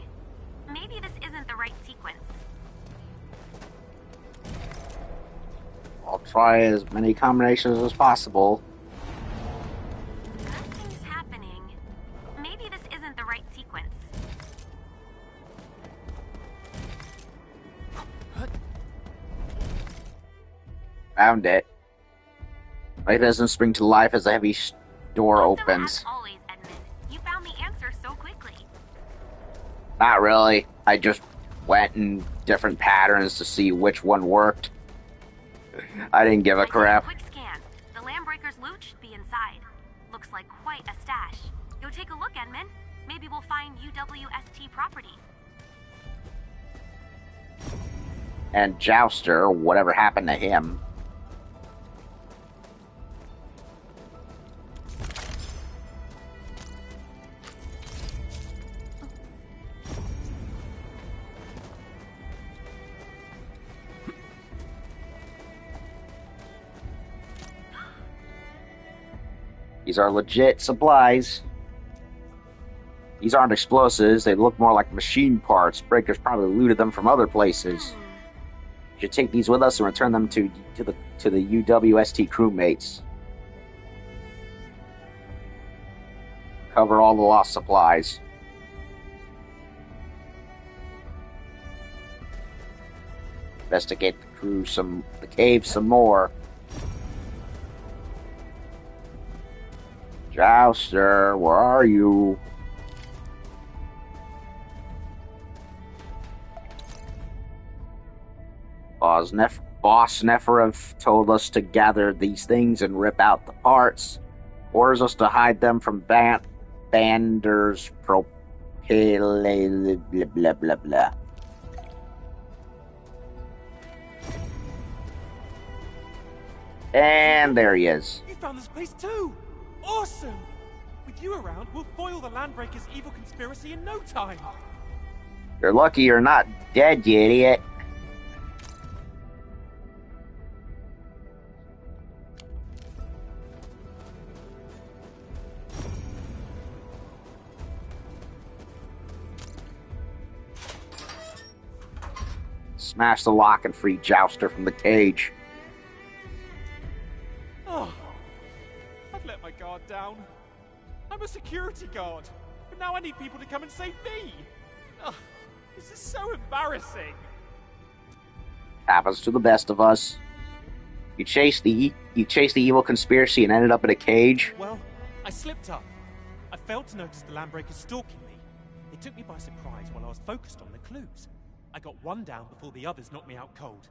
Maybe this isn't the right sequence. I'll try as many combinations as possible. Nothing's happening. Maybe this isn't the right sequence. Found it. It doesn't spring to life as a heavy door Also, opens. as always, Edmund, you found the answer so quickly. Not really. I just went in different patterns to see which one worked. I didn't give a I did crap. quick scan. The Landbreaker's loot should be inside. Looks like quite a stash. Go take a look, Edmund. Maybe we'll find UWST property. And Jouster, whatever happened to him. These are legit supplies. These aren't explosives. They look more like machine parts. Breakers probably looted them from other places. We should take these with us and return them to the UWST crewmates. Cover all the lost supplies. Investigate the cave some more. Jouster, where are you? Boss Neferev told us to gather these things and rip out the parts. Orders us to hide them from Bander's propel blah blah blah blah. And there he is. You found this place too! Awesome! With you around, we'll foil the Landbreakers' evil conspiracy in no time! You're lucky you're not dead, you idiot. Smash the lock and free Jouster from the cage. Oh, I've let my guard down. I'm a security guard, but now I need people to come and save me. Oh, this is so embarrassing. Happens to the best of us. You chased the evil conspiracy and ended up in a cage. Well, I slipped up. I failed to notice the Landbreakers stalking me. They took me by surprise while I was focused on the clues. I got one down before the others knocked me out cold.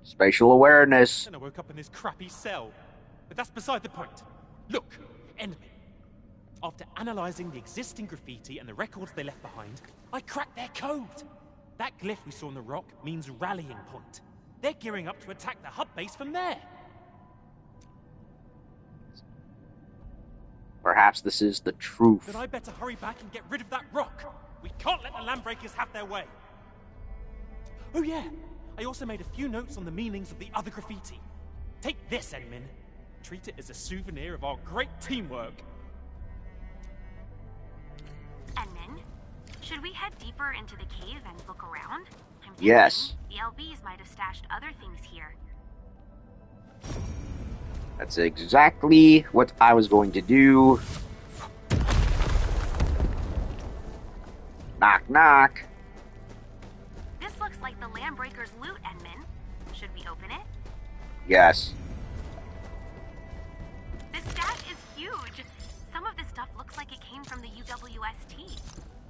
Spatial awareness. Then I woke up in this crappy cell. But that's beside the point. Look, Endman. After analyzing the existing graffiti and the records they left behind, I cracked their code. That glyph we saw on the rock means rallying point. They're gearing up to attack the hub base from there. Perhaps this is the truth. Then I better hurry back and get rid of that rock. We can't let the Landbreakers have their way. Oh yeah, I also made a few notes on the meanings of the other graffiti. Take this, Enmin. Treat it as a souvenir of our great teamwork. Enmin, should we head deeper into the cave and look around? I'm thinking Yes. the LBs might have stashed other things here. That's exactly what I was going to do. Knock, knock. This looks like the Landbreaker's loot, Enmin. Should we open it? Yes. This stash is huge. Some of this stuff looks like it came from the UWST.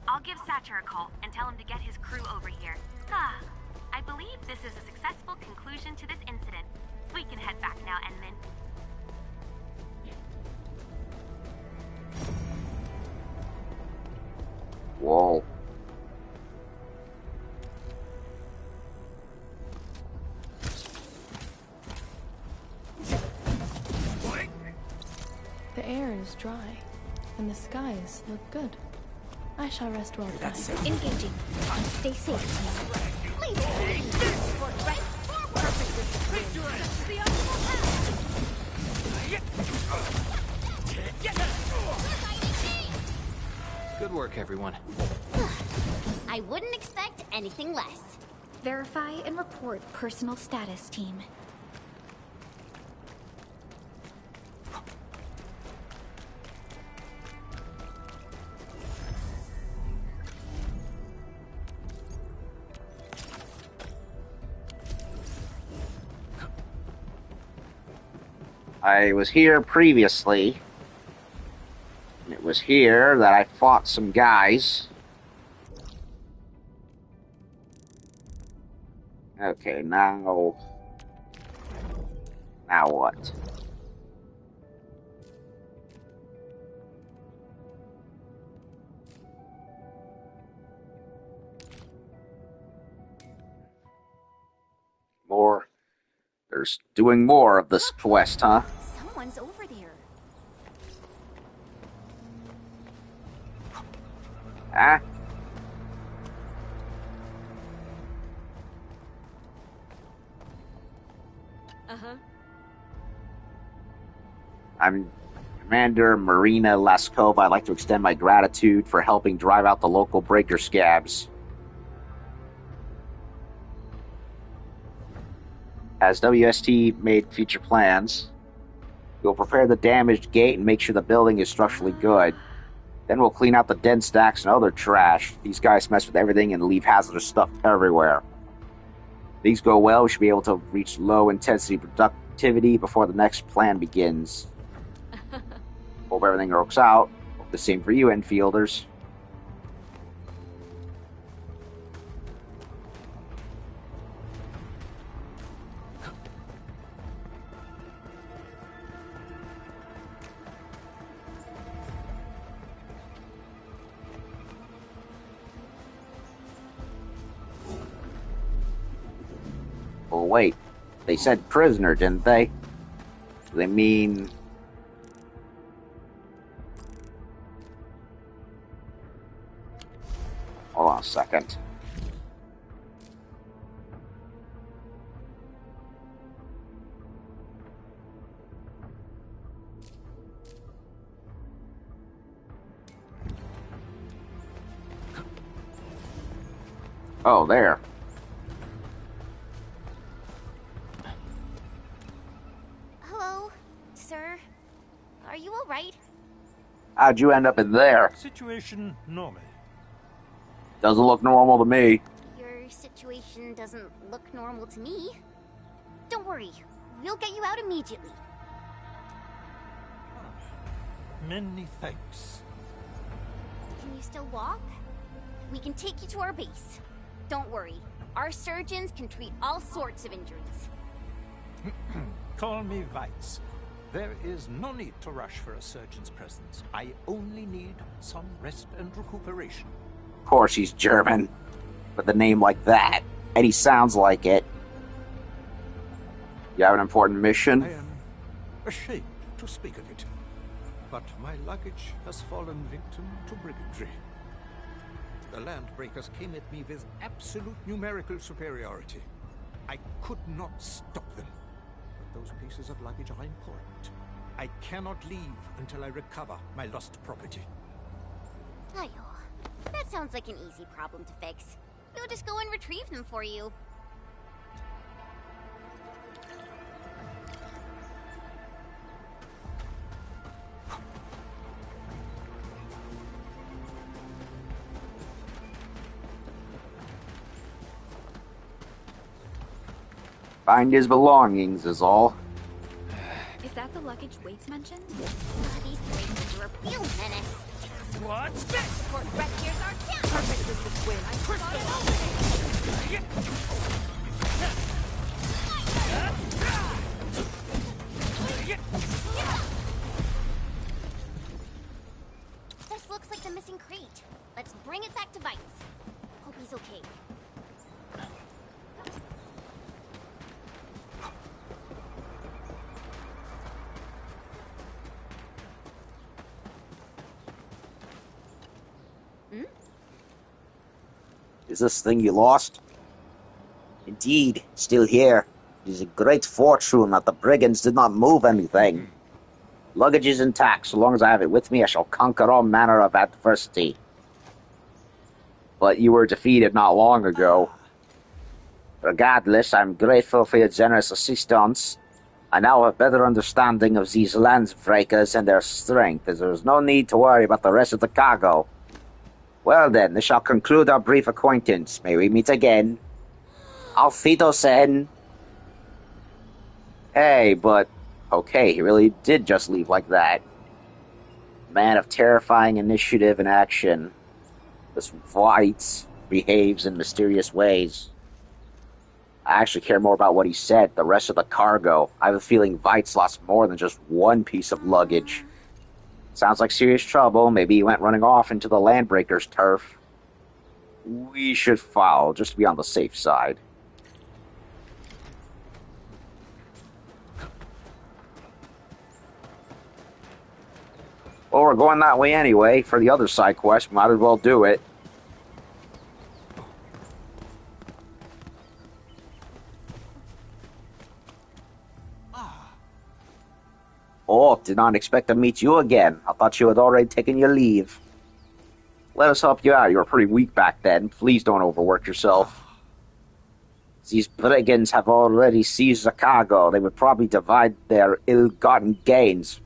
I'll give Satcher a call and tell him to get his crew over here. I believe this is a successful conclusion to this incident. We can head back now, Enmin. Whoa. The air is dry, and the skies look good. I shall rest well tonight. Engaging. Stay safe. Good work, everyone. I wouldn't expect anything less. Verify and report personal status, team. I was here previously. And it was here that I fought some guys. Okay, now... Now what? More... There's doing more of this quest, huh? Someone's over there. Huh? Uh-huh. I'm Commander Marina Laskova. I'd like to extend my gratitude for helping drive out the local breaker scabs. As WST made future plans, we'll prepare the damaged gate and make sure the building is structurally good. Then we'll clean out the dead stacks and other trash. These guys mess with everything and leave hazardous stuff everywhere. If these go well, we should be able to reach low-intensity productivity before the next plan begins. Hope everything works out. Hope the same for you, Enfielders. Oh, wait. They said prisoner, didn't they? Do they mean... Hold on a second. Oh, there. Hello, sir. Are you all right? How'd you end up in there? Situation normal. Doesn't look normal to me. Your situation doesn't look normal to me. Don't worry. We'll get you out immediately. Many thanks. Can you still walk? We can take you to our base. Don't worry. Our surgeons can treat all sorts of injuries. Call me Weitz. There is no need to rush for a surgeon's presence. I only need some rest and recuperation. Of course he's German. With a name like that. And he sounds like it. You have an important mission? I am ashamed to speak of it. But my luggage has fallen victim to brigandry. The Landbreakers came at me with absolute numerical superiority. I could not stop them. But those pieces of luggage are important. I cannot leave until I recover my lost property. Ayo, that sounds like an easy problem to fix. We'll just go and retrieve them for you. Find his belongings is all. Is that the luggage Waits mentioned? These places are a real menace. What's this? Port rescuers are down! Perfect with this win. I thought it over. This looks like the missing crate. Let's bring it back to Vites. Hope he's okay. Is this thing you lost? Indeed, still here. It is a great fortune that the brigands did not move anything. Luggage is intact. So long as I have it with me, I shall conquer all manner of adversity. But you were defeated not long ago. Regardless, I'm grateful for your generous assistance. I now have a better understanding of these landbreakers and their strength, as there is no need to worry about the rest of the cargo. Well then, this shall conclude our brief acquaintance. May we meet again. Auf Wiedersehen. Hey, but... okay, he really did just leave like that. Man of terrifying initiative and action. This White behaves in mysterious ways. I actually care more about what he said, the rest of the cargo. I have a feeling Weitz lost more than just one piece of luggage. Sounds like serious trouble. Maybe he went running off into the Landbreaker's turf. We should follow, just to be on the safe side. Well, we're going that way anyway. For the other side quest, might as well do it. Oh, did not expect to meet you again. I thought you had already taken your leave. Let us help you out. You were pretty weak back then. Please don't overwork yourself. These brigands have already seized the cargo. They would probably divide their ill-gotten gains.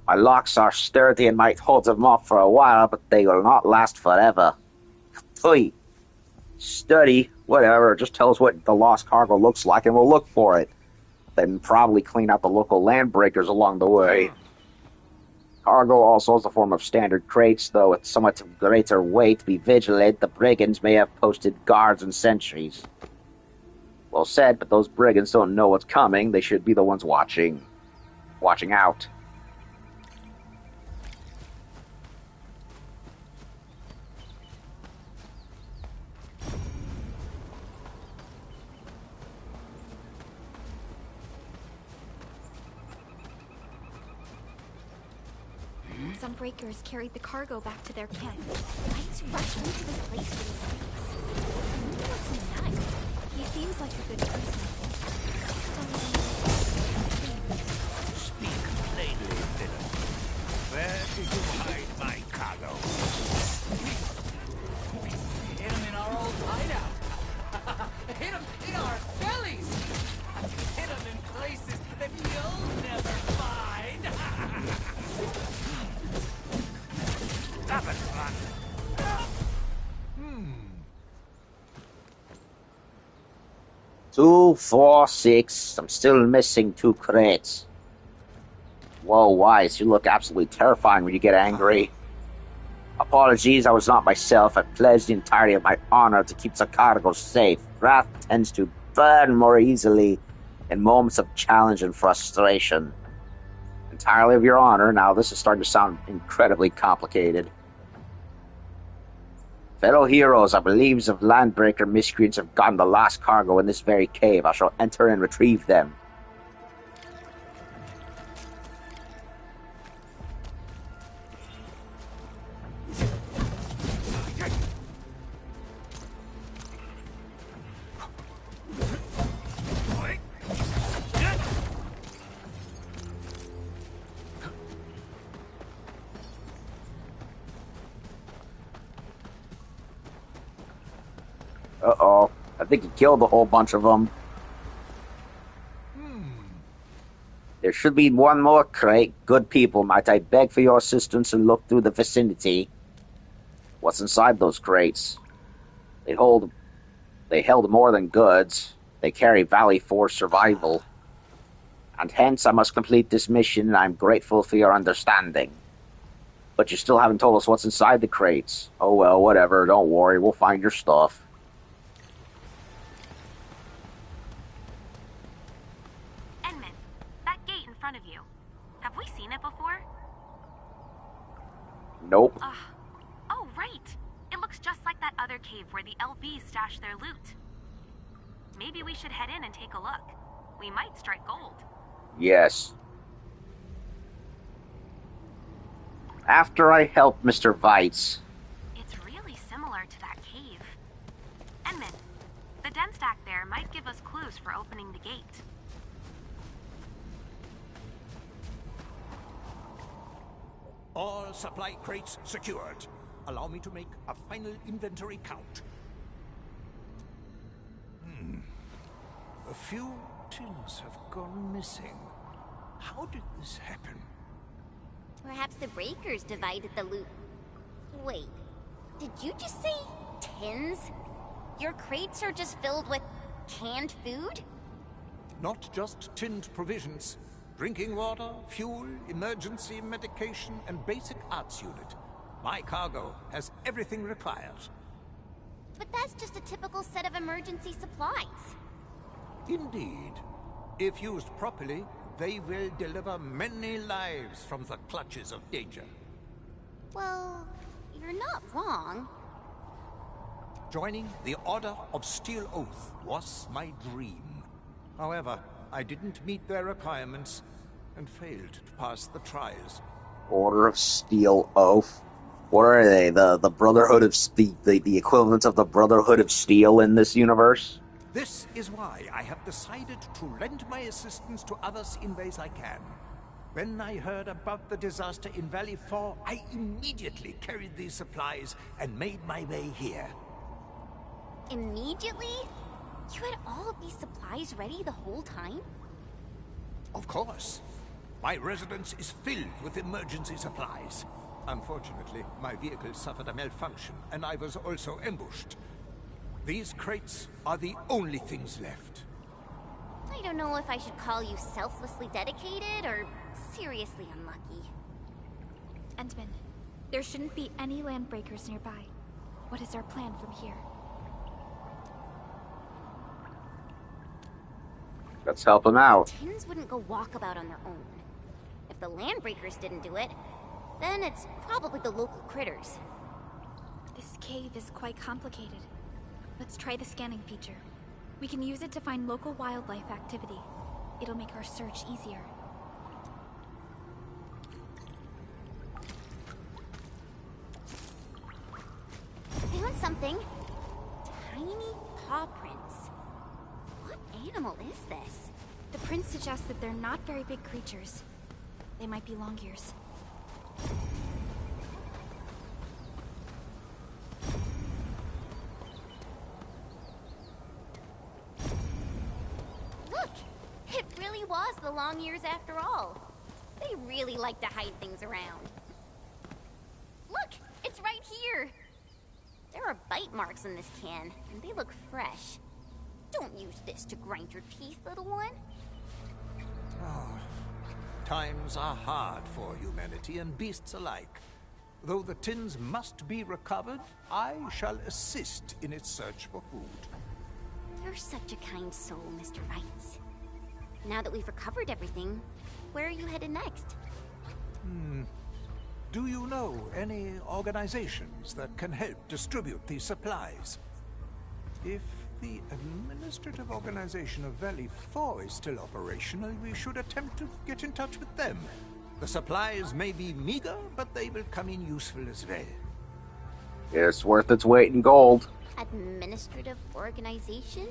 My locks are sturdy and might hold them off for a while, but they will not last forever. Pui. Sturdy? Whatever. Just tell us what the lost cargo looks like and we'll look for it. Then probably clean out the local landbreakers along the way. Cargo also has the form of standard crates, though with somewhat greater weight. Be vigilant, the brigands may have posted guards and sentries. Well said, but those brigands don't know what's coming. They should be the ones watching out. Some breakers carried the cargo back to their camp. Lights rushed into this place for these things. I wonder what's inside. He seems like a good person. Speak plainly, villain. Where did you hide my cargo? Hit him in our old hideout. Hit him in our bellies. Hit him in places that you'll never find. Stop it, man. 2, 4, 6. I'm still missing 2 crates. Whoa, Wise, you look absolutely terrifying when you get angry. Apologies, I was not myself. I pledged the entirety of my honor to keep the cargo safe. Wrath tends to burn more easily in moments of challenge and frustration. Entirely of your honor. Now, this is starting to sound incredibly complicated. Fellow heroes, I believe the Landbreaker miscreants have gotten the last cargo in this very cave. I shall enter and retrieve them. think he killed a whole bunch of them. There should be one more crate. Good people, might I beg for your assistance and look through the vicinity? What's inside those crates? They held more than goods. They carry Valley 4 survival. And hence I must complete this mission, and I'm grateful for your understanding. But you still haven't told us what's inside the crates. Oh well, whatever, don't worry, we'll find your stuff. Edmund, that gate in front of you. Have we seen it before? Nope. Oh, right. It looks just like that other cave where the LBs stash their loot. Maybe we should head in and take a look. We might strike gold. Yes. After I help Mr. Weitz. It's really similar to that cave. Edmund, the den stack there might give us clues for opening the gate. All supply crates secured. Allow me to make a final inventory count. A few tins have gone missing. How did this happen? Perhaps the breakers divided the loot. Wait, did you just say tins? Your crates are just filled with canned food? Not just tinned provisions. Drinking water, fuel, emergency medication, and basic arts unit. My cargo has everything required. But that's just a typical set of emergency supplies. Indeed. If used properly, they will deliver many lives from the clutches of danger. Well, you're not wrong. Joining the Order of Steel Oath was my dream. However, I didn't meet their requirements and failed to pass the trials. Order of Steel Oath? What are they? The Brotherhood of the equivalent of the Brotherhood of Steel in this universe? This is why I have decided to lend my assistance to others in ways I can. When I heard about the disaster in Valley 4, I immediately carried these supplies and made my way here. Immediately? You had all of these supplies ready the whole time? Of course. My residence is filled with emergency supplies. Unfortunately, my vehicle suffered a malfunction, and I was also ambushed. These crates are the only things left. I don't know if I should call you selflessly dedicated or seriously unlucky. Endman, there shouldn't be any landbreakers nearby. What is our plan from here? Let's help him out. Tins wouldn't go walkabout on their own. If the landbreakers didn't do it, then it's probably the local critters. This cave is quite complicated. Let's try the scanning feature. We can use it to find local wildlife activity. It'll make our search easier. Found something. Tiny paw prints. What animal is this? The prints suggest that they're not very big creatures. They might be long ears. Look! It really was the long ears after all. They really like to hide things around. Look! It's right here! There are bite marks in this can, and they look fresh. Don't use this to grind your teeth, little one. Oh, times are hard for humanity and beasts alike. Though the tins must be recovered, I shall assist in its search for food. You're such a kind soul, Mr. Weitz. Now that we've recovered everything, where are you headed next? Do you know any organizations that can help distribute these supplies? If the administrative organization of Valley 4 is still operational, we should attempt to get in touch with them. The supplies may be meager, but they will come in useful as well. It's worth its weight in gold. Administrative organization?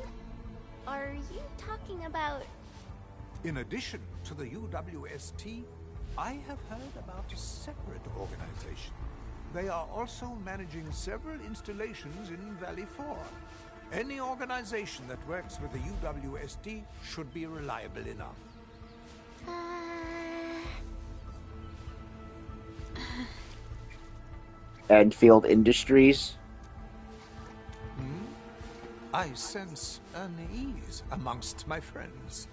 Are you talking about... In addition to the UWST, I have heard about a separate organization. They are also managing several installations in Valley 4. Any organization that works with the UWSD should be reliable enough. Endfield Industries. I sense unease amongst my friends.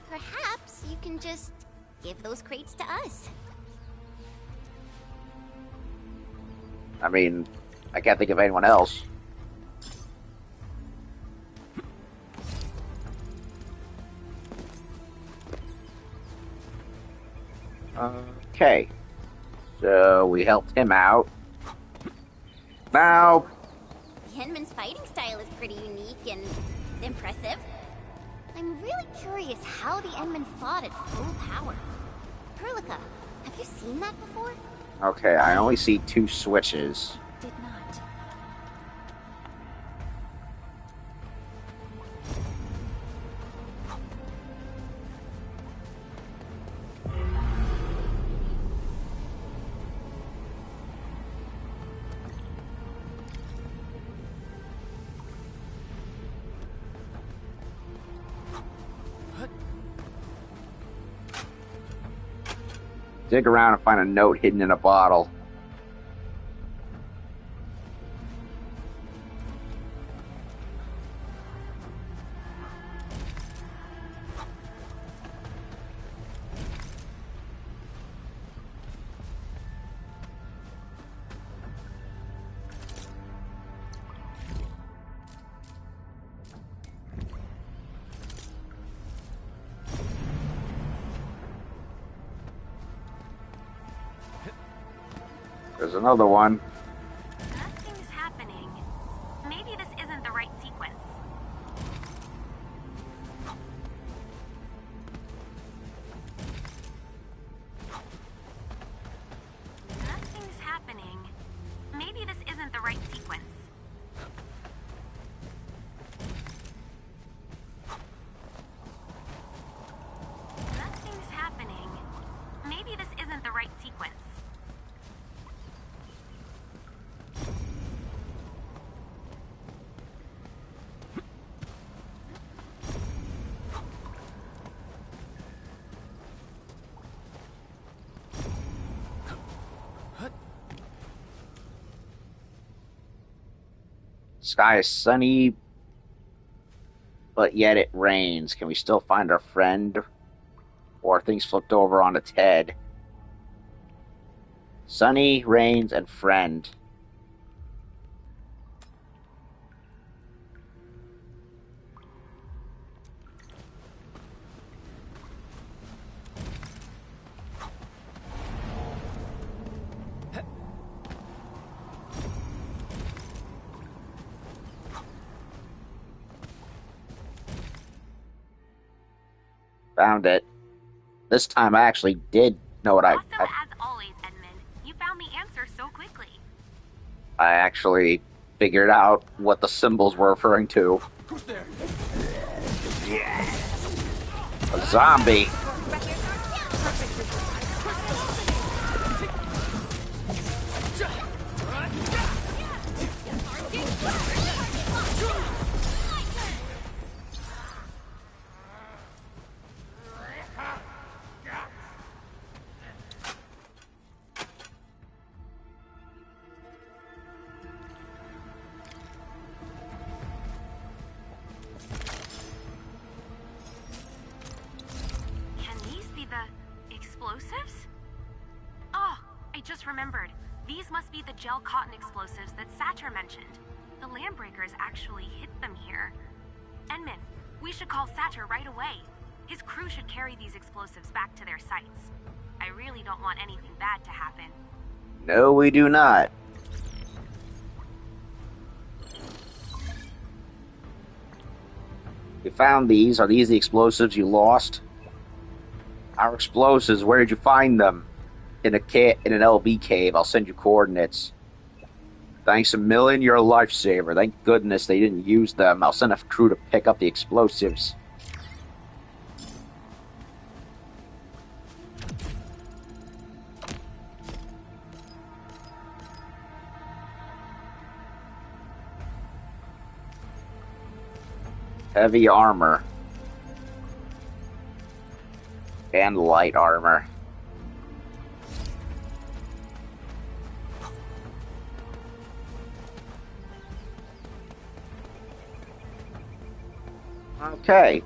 Perhaps you can just give those crates to us. I mean, I can't think of anyone else. Okay. So we helped him out. Now... Hinman's fighting style is pretty unique and impressive. I'm really curious how the Endmen fought at full power. Perlica, have you seen that before? Okay, I only see 2 switches. Did not. Dig around and find a note hidden in a bottle. There's another one. Nothing's happening. Maybe this isn't the right sequence. Nothing's happening. Maybe this isn't the right sequence. Nothing's happening. Maybe this isn't the right sequence. Sky is sunny, but yet it rains. Can we still find our friend? Or are things flipped over on its head? Sunny, rains, and friend. Found it. This time I actually did know what Awesome as always, Edmund. You found the answer so quickly. I actually figured out what the symbols were referring to. Who's there? A zombie. Can these be the explosives? Oh, I just remembered. These must be the gel cotton explosives that Satyr mentioned. The Landbreakers actually hid them here. Enman, we should call Satyr right away. His crew should carry these explosives back to their sites. I really don't want anything bad to happen. No, we do not. You found these. Are these the explosives you lost? Our explosives, where did you find them? In an LB cave. I'll send you coordinates. Thanks a million, you're a lifesaver. Thank goodness they didn't use them. I'll send a crew to pick up the explosives. Heavy armor. And light armor. Okay.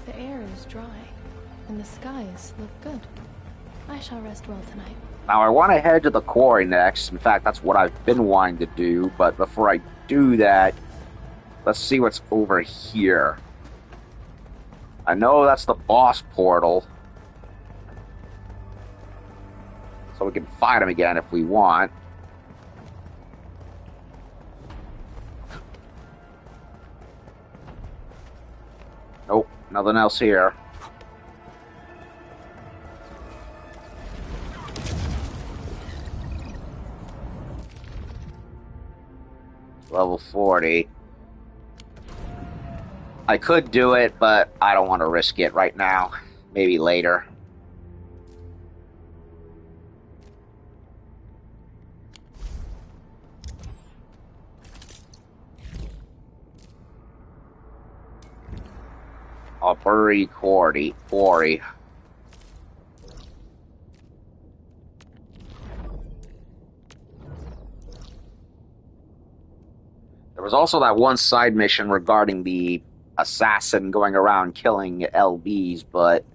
The air is dry, and the skies look good. I shall rest well tonight. Now I want to head to the quarry next. In fact, that's what I've been wanting to do, but before I do that, let's see what's over here. I know that's the boss portal. So we can fight him again if we want. Nope, nothing else here. Level 40. I could do it, but I don't want to risk it right now. Maybe later. I'll bury Quarry. There was also that one side mission regarding the assassin going around killing LBs, but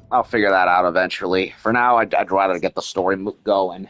I'll figure that out eventually. For now, I'd rather get the story going.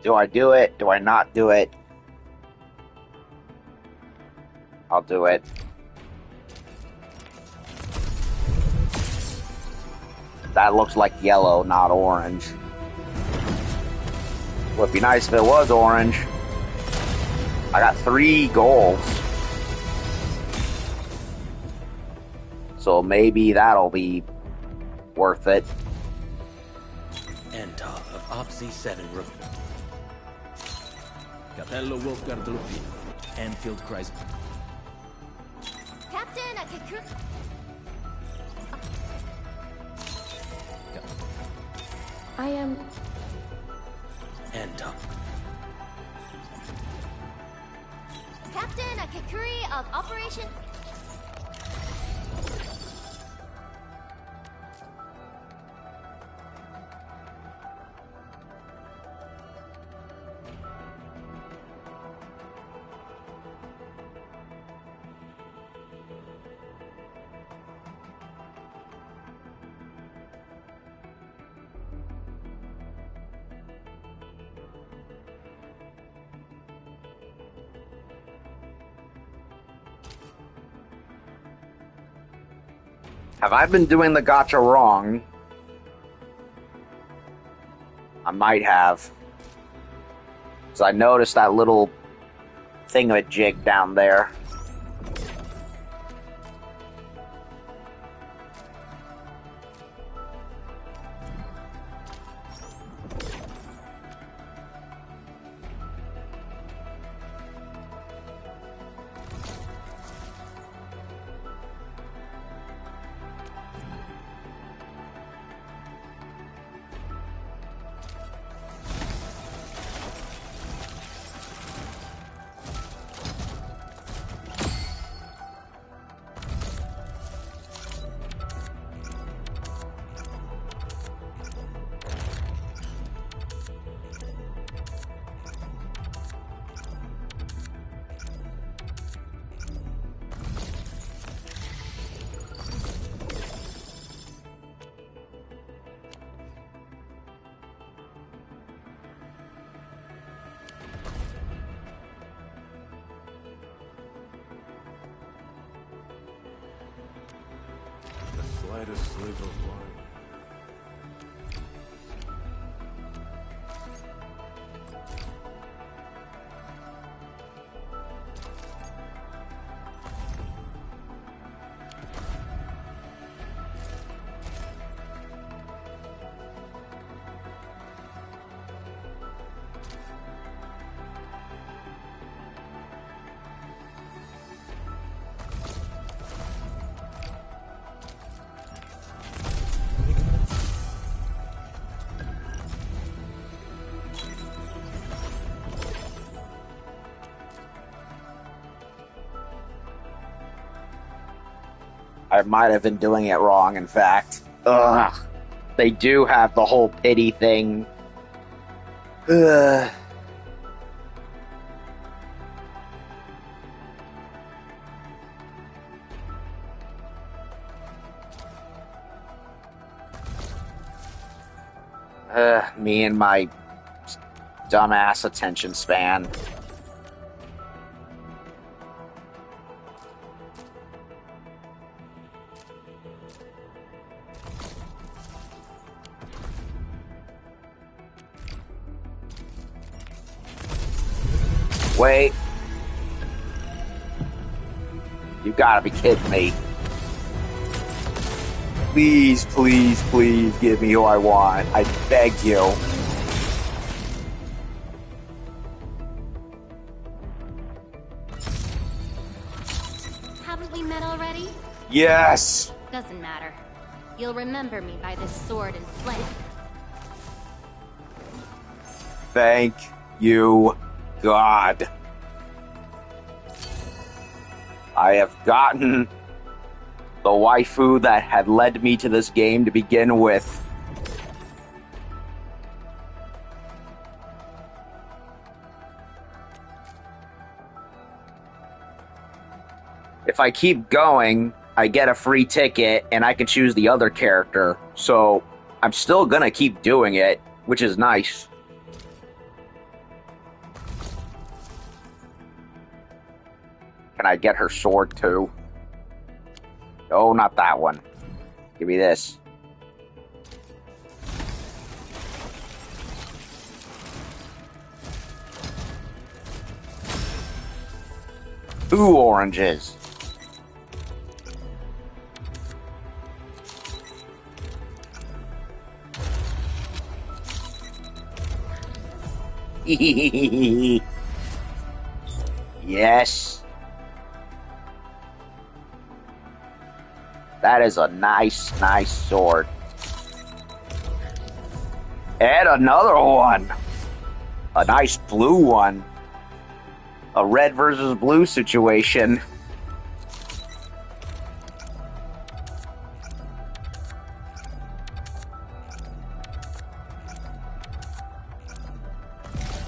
Do I do it? Do I not do it? I'll do it. That looks like yellow, not orange. Would be nice if it was orange. I got 3 goals. So maybe that'll be worth it. Enter of Opsi 7 Room. Capello Wolfgard Lupin. Endfield Chrysler. Captain, I could... I am... Enter. Captain Akakuri of Operation... Have I been doing the gacha wrong? I might have. Because I noticed that little thingamajig down there. Slightest sliver of light. I might have been doing it wrong, in fact. Ugh. They do have the whole pity thing. Ugh. Me and my dumbass attention span. Wait. You gotta be kidding me. Please, please, please give me who I want. I beg you. Haven't we met already? Yes! Doesn't matter. You'll remember me by this sword and flame. Thank you, God. I have gotten the waifu that had led me to this game to begin with. If I keep going, I get a free ticket and I can choose the other character. So I'm still gonna keep doing it, which is nice. Can I get her sword too? No, not that one. Give me this. Ooh, oranges. Yes. That is a nice, nice sword. And another one. A nice blue one. A red versus blue situation.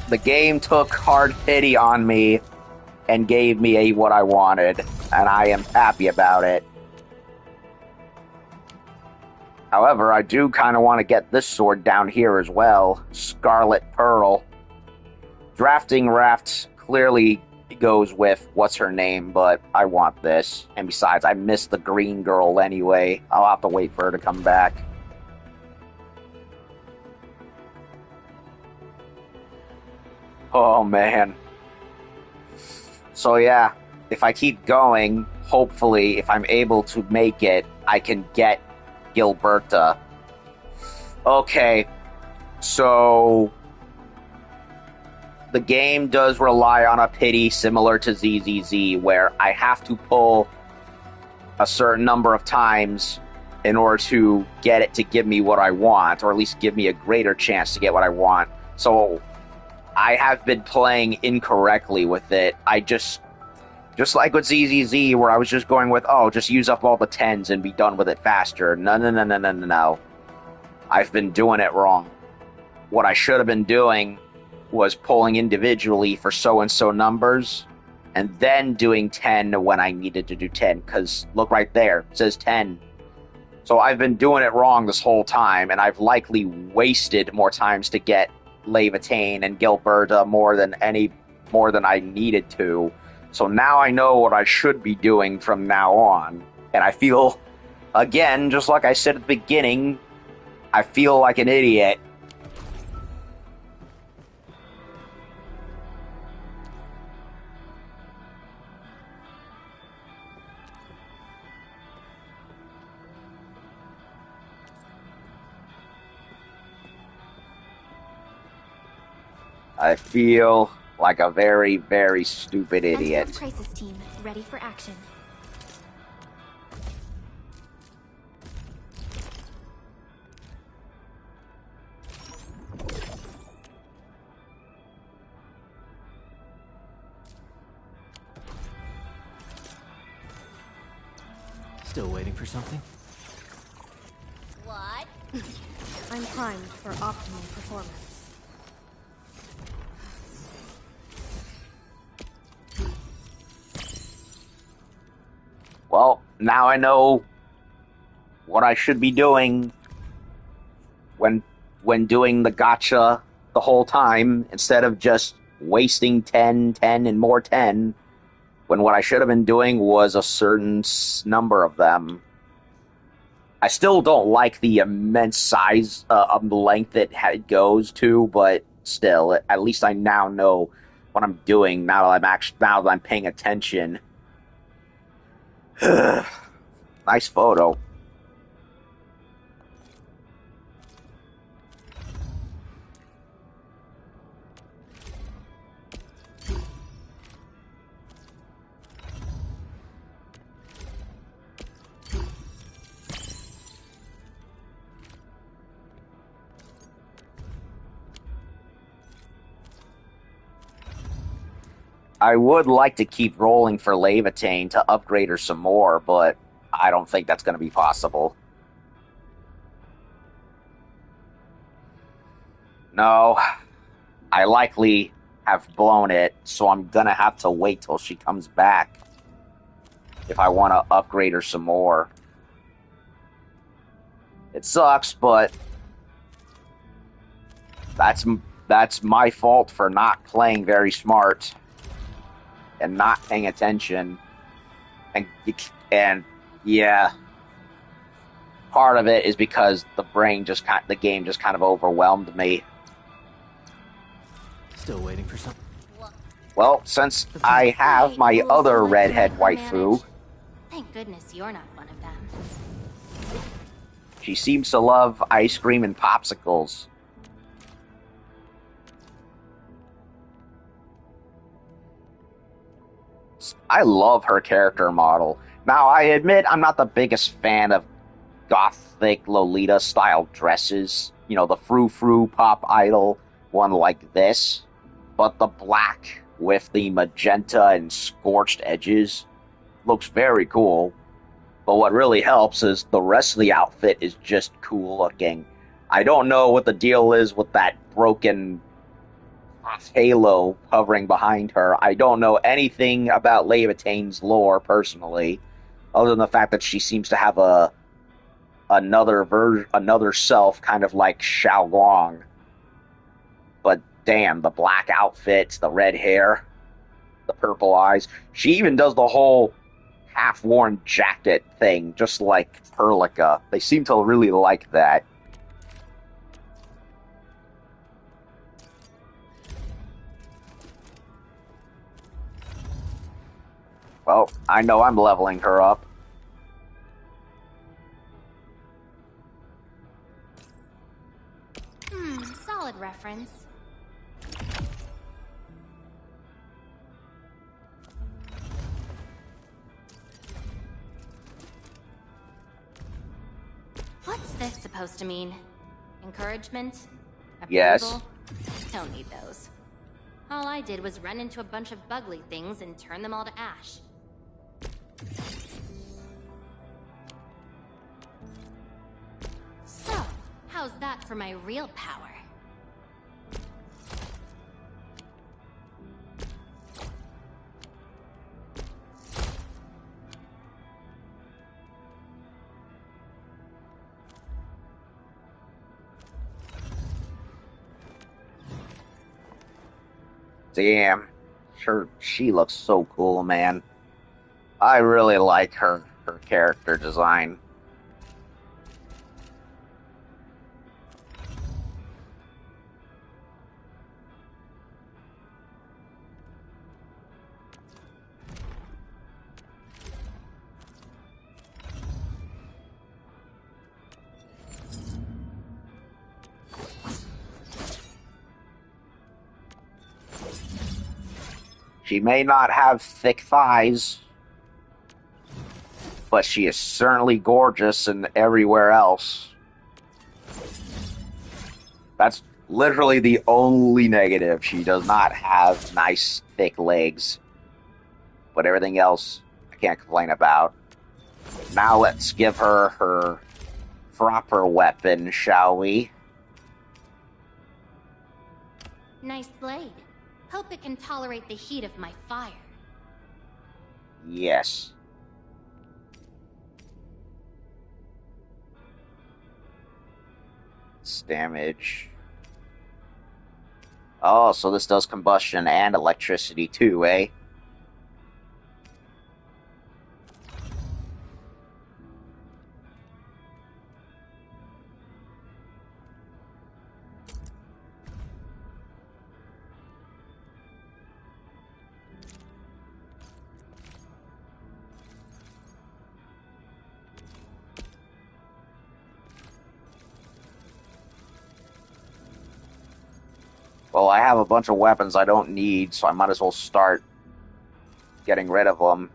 The game took hard pity on me and gave me what I wanted, and I am happy about it. However, I do kind of want to get this sword down here as well. Scarlet Pearl. Drafting Raft clearly goes with what's her name, but I want this. And besides, I miss the green girl anyway. I'll have to wait for her to come back. Oh, man. So, yeah, if I keep going, hopefully, if I'm able to make it, I can get Gilberta. Okay, so the game does rely on a pity similar to ZZZ, where I have to pull a certain number of times in order to get it to give me what I want, or at least give me a greater chance to get what I want. So I have been playing incorrectly with it. I just like with ZZZ, where I was just going with, oh, just use up all the 10s and be done with it faster. No. I've been doing it wrong. What I should have been doing was pulling individually for so-and-so numbers, and then doing 10 when I needed to do 10, because look right there, it says 10. So I've been doing it wrong this whole time, and I've likely wasted more times to get Levitain and Gilberta more than I needed to. So now I know what I should be doing from now on. And I feel, again, just like I said at the beginning, I feel like an idiot. I feel like a very, very stupid idiot. Endfield crisis team, ready for action. Still waiting for something? What? I'm primed for optimal performance. Well, now I know what I should be doing when doing the gacha the whole time, instead of just wasting 10, 10, and more 10, when what I should have been doing was a certain number of them. I still don't like the immense size of the length it goes to, but still, at least I now know what I'm doing now that I'm paying attention. Nice photo. I would like to keep rolling for Levitain to upgrade her some more, but I don't think that's going to be possible. No, I likely have blown it, so I'm going to have to wait till she comes back if I want to upgrade her some more. It sucks, but that's my fault for not playing very smart and not paying attention, and yeah, part of it is because the game just kind of overwhelmed me. Still waiting for something? Well, since I have my other redhead waifu, Thank goodness you're not one of them. she seems to love ice cream and popsicles. I love her character model. Now, I admit I'm not the biggest fan of gothic Lolita-style dresses. You know, the frou-frou pop idol one like this. But the black with the magenta and scorched edges looks very cool. But what really helps is the rest of the outfit is just cool looking. I don't know what the deal is with that broken halo hovering behind her. I don't know anything about Levitain's lore personally, other than the fact that she seems to have another self, kind of like Xiaoguang. But damn, the black outfits, the red hair, the purple eyes. She even does the whole half-worn jacket thing, just like Perlica. They seem to really like that. Well, I know I'm leveling her up. Solid reference. What's this supposed to mean? Encouragement? Approval? Yes. Don't need those. All I did was run into a bunch of bugly things and turn them all to ash. So, how's that for my real power? Damn. Sure, she looks so cool, man. I really like her character design. She may not have thick thighs, but she is certainly gorgeous and everywhere else. That's literally the only negative. She does not have nice, thick legs. But everything else, I can't complain about. Now let's give her her proper weapon, shall we? Nice blade. Hope it can tolerate the heat of my fire. Yes. It's damage. Oh, so this does combustion and electricity too, eh? Well, I have a bunch of weapons I don't need, so I might as well start getting rid of them.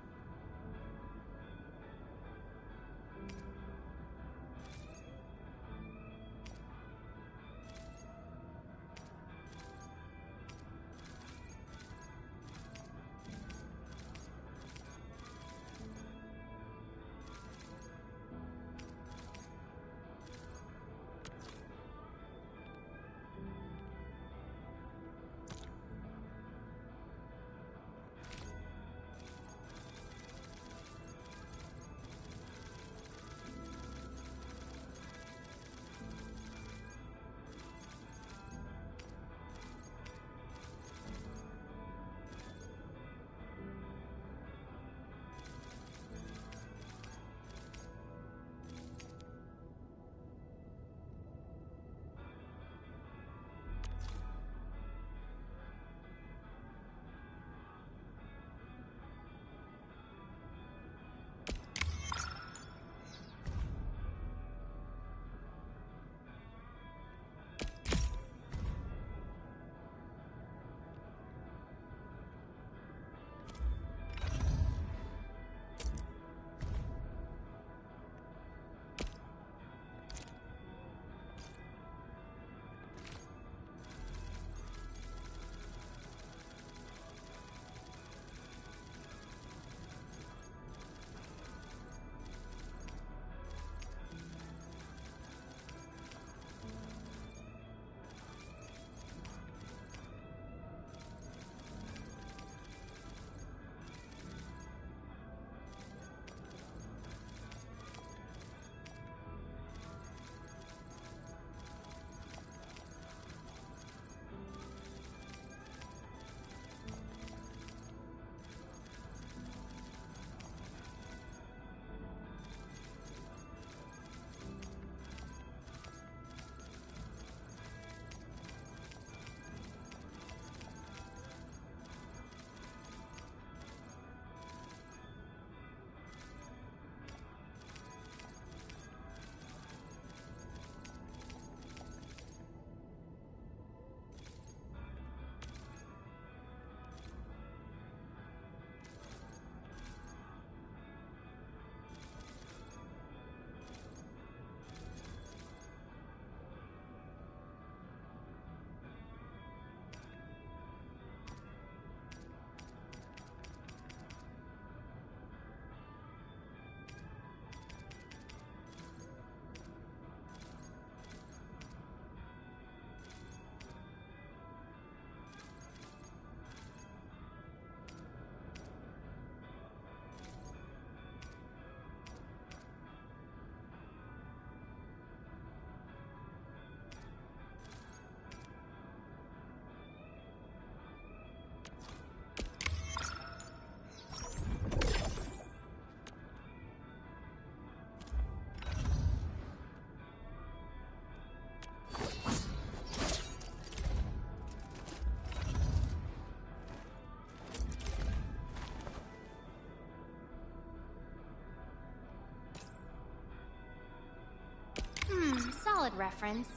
Solid reference.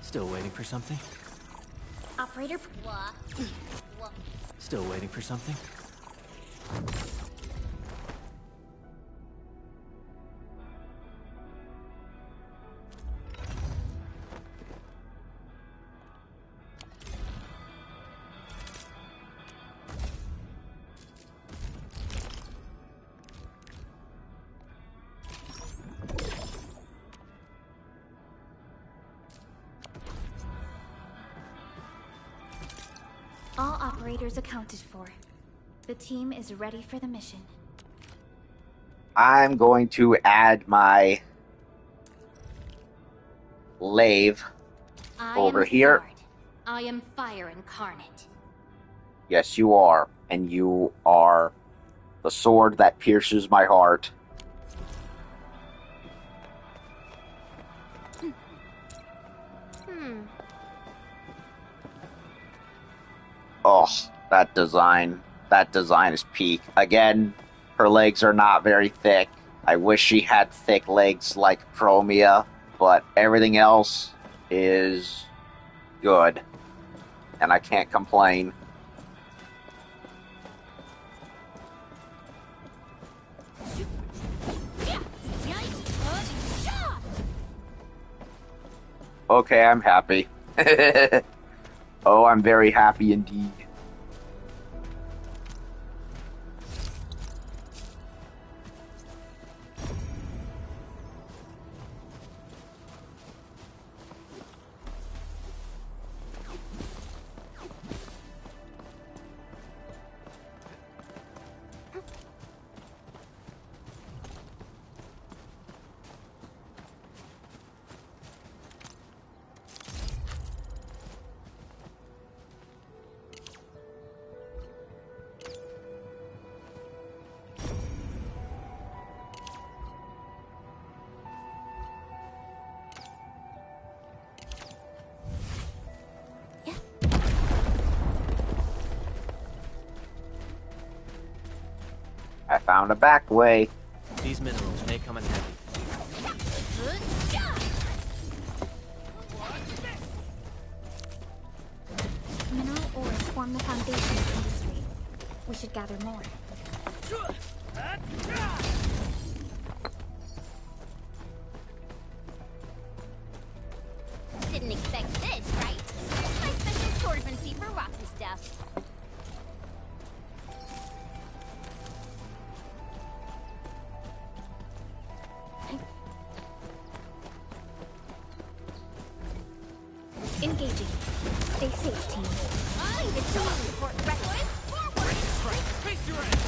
Still waiting for something? Operator. Still waiting for something? All operators accounted for. The team is ready for the mission. I'm going to add my lathe over here. I am fire incarnate. Yes, you are. And you are the sword that pierces my heart. Oh, that design is peak. Again, her legs are not very thick. I wish she had thick legs like Chromia, but everything else is good. And I can't complain. Okay, I'm happy. Oh, I'm very happy indeed. I found a back way. These minerals may come in handy. Mineral ores form the foundation of industry. We should gather more. Didn't expect this, right? It's my special swordsmancy for rocky stuff. Engaging. Stay safe, team. Leave it to us. Report record. Forward. Face your end.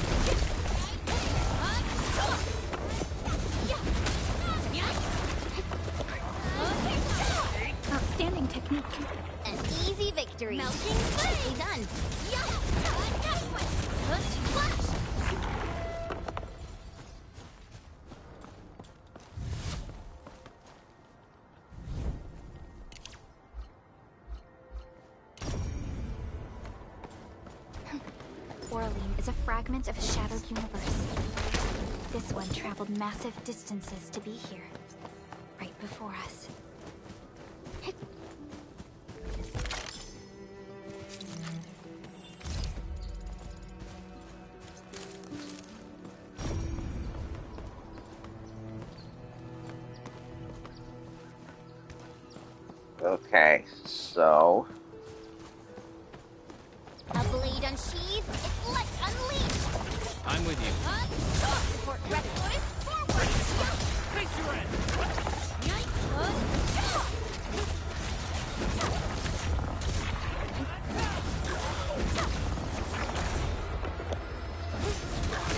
Outstanding technique. An easy victory. Melting nicely done. Flash. Orlean is a fragment of a shattered universe. This one traveled massive distances to be here, right before us. Okay, so... A blade unsheathed, it's let's unleash. I'm with you. Report record. Forward. Face your end.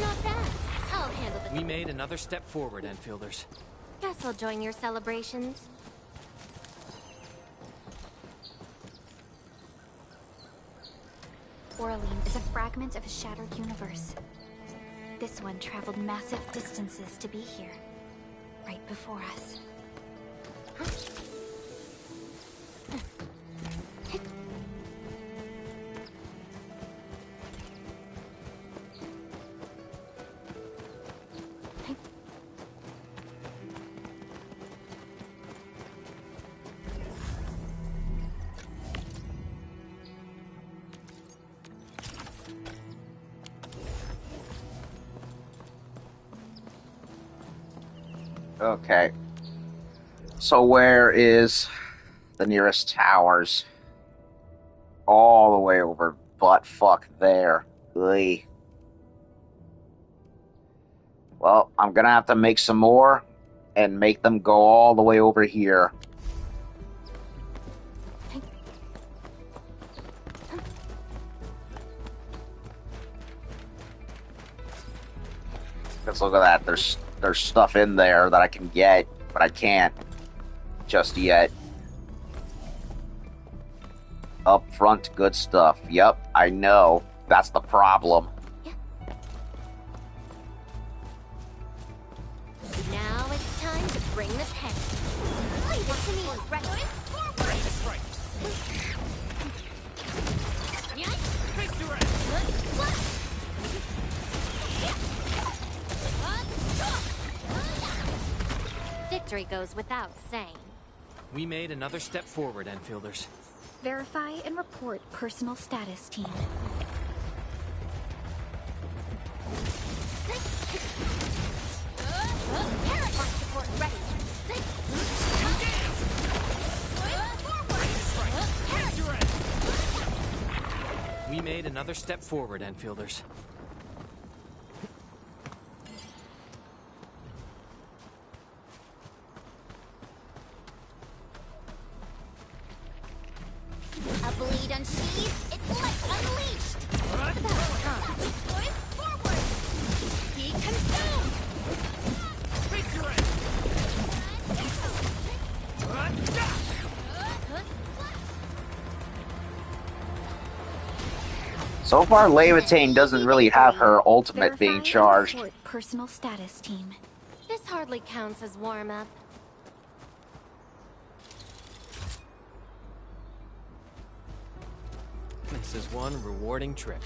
Not bad. I'll handle the... We made another step forward, Enfielders. Guess I'll join your celebrations. Orlean is a fragment of a shattered universe. This one traveled massive distances to be here, right before us. Okay. So where is the nearest towers? All the way over butt fuck there. Ugh. Well, I'm gonna have to make some more and make them go all the way over here. Because look at that, there's stuff in there that I can get, but I can't just yet. Up front, good stuff. Yep, I know. That's the problem. Now it's time to bring the pen. Leave it to me. Right. Forward. Face your ass. Victory goes without saying. We made another step forward, Enfielders. Verify and report personal status, team. Support ready. We made another step forward, Enfielders. A bleed unsheathed, its life unleashed. About time. Forward. Be consumed. Face your So far, Levitane doesn't really have her ultimate being charged. Verify and report personal status, team. This hardly counts as warm-up. This is one rewarding trip.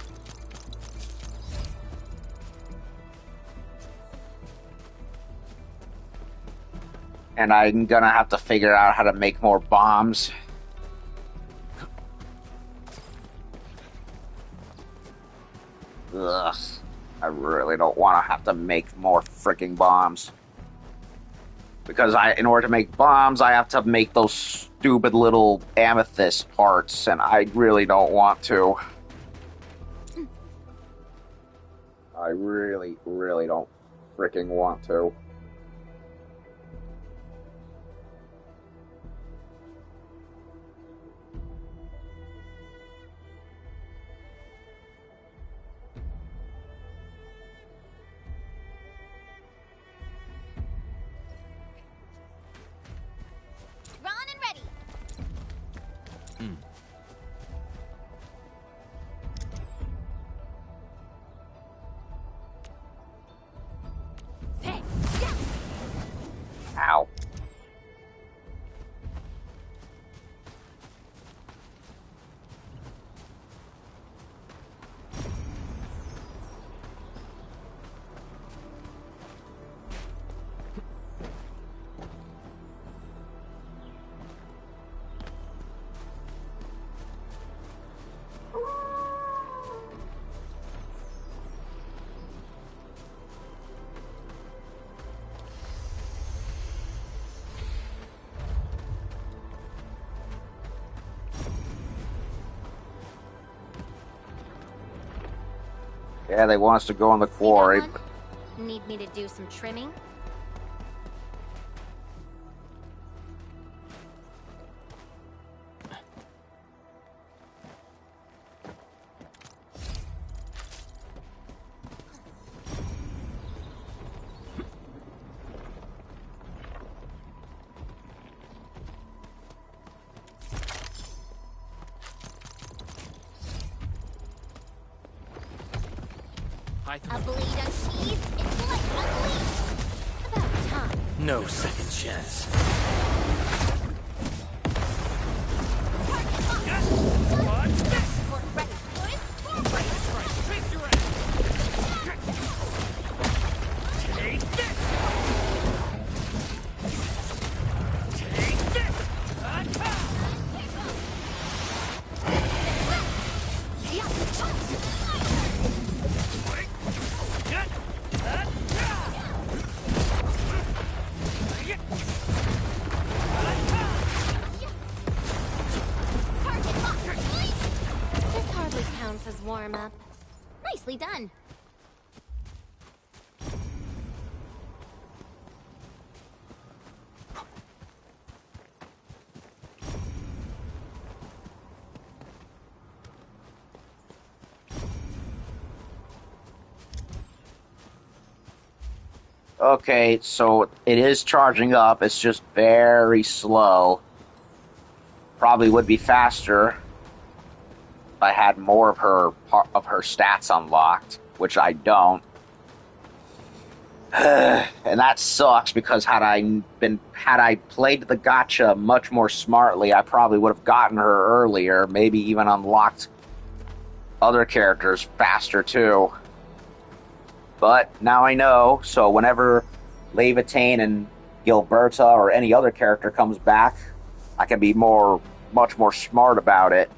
And I'm gonna have to figure out how to make more bombs. Ugh. I really don't want to have to make more freaking bombs. Because in order to make bombs, I have to make those stupid little amethyst parts, and I really don't want to. I really, really don't freaking want to. Drawn and ready. Ow. Yeah, they want us to go in the quarry. But Need me to do some trimming? A bleed unsheathed, its life unleashed. About time. No second chance. Nicely done. Okay, so it is charging up. It's just very slow. Probably would be faster if I had more of her stats unlocked, which I don't. And that sucks because had I played the gacha much more smartly, I probably would have gotten her earlier, maybe even unlocked other characters faster too. But now I know, so whenever Levitain and Gilberta or any other character comes back, I can be much more smart about it.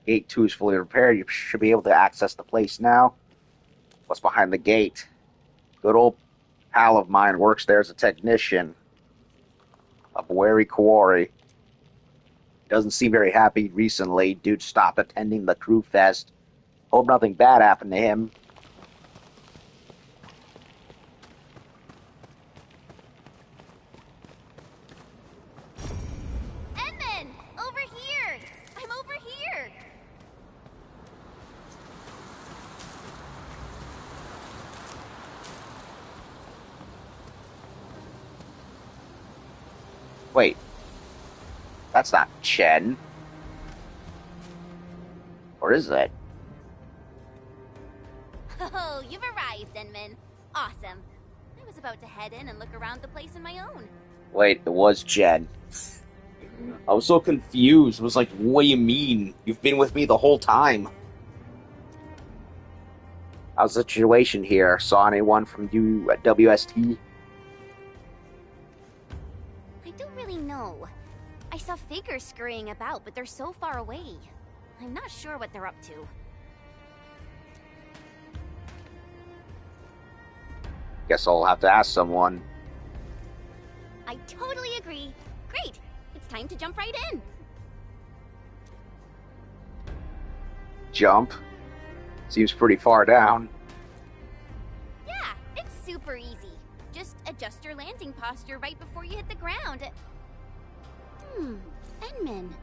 Gate 2 is fully repaired. You should be able to access the place now. What's behind the gate? Good old pal of mine works there as a technician. A Quarry. Doesn't seem very happy recently. Dude stopped attending the crew fest. Hope nothing bad happened to him. Edmund! Over here! I'm over here! Wait. That's not Chen. Or is it? Oh, you've arrived, Edmund. Awesome. I was about to head in and look around the place on my own. Wait, it was Chen. I was so confused. I was like, what do you mean? You've been with me the whole time. How's the situation here? Saw anyone from you at WST? I don't really know. I saw figures scurrying about, but they're so far away. I'm not sure what they're up to. Guess I'll have to ask someone. I totally agree. Great! It's time to jump right in. Jump? Seems pretty far down. Yeah, it's super easy. Just adjust your landing posture right before you hit the ground. Edmund.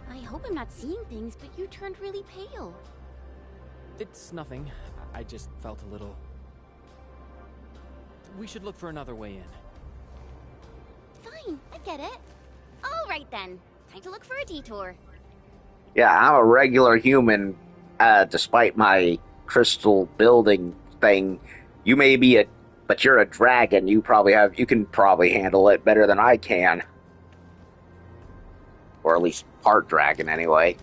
I hope I'm not seeing things, but you turned really pale. It's nothing. I just felt a little... We should look for another way in. Fine, I get it. All right then. Time to look for a detour. Yeah, I'm a regular human, despite my crystal building thing. You may be but you're a dragon. You can probably handle it better than I can. Or at least part dragon, anyway.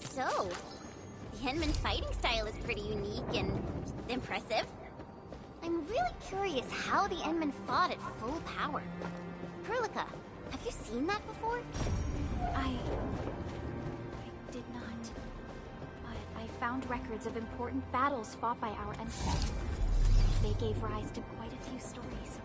So, the Henman's fighting style is pretty unique and impressive. I'm really curious how the Enman fought at full power. Perlica, have you seen that before? I did not. But I found records of important battles fought by our Endfield. They gave rise to quite a few stories.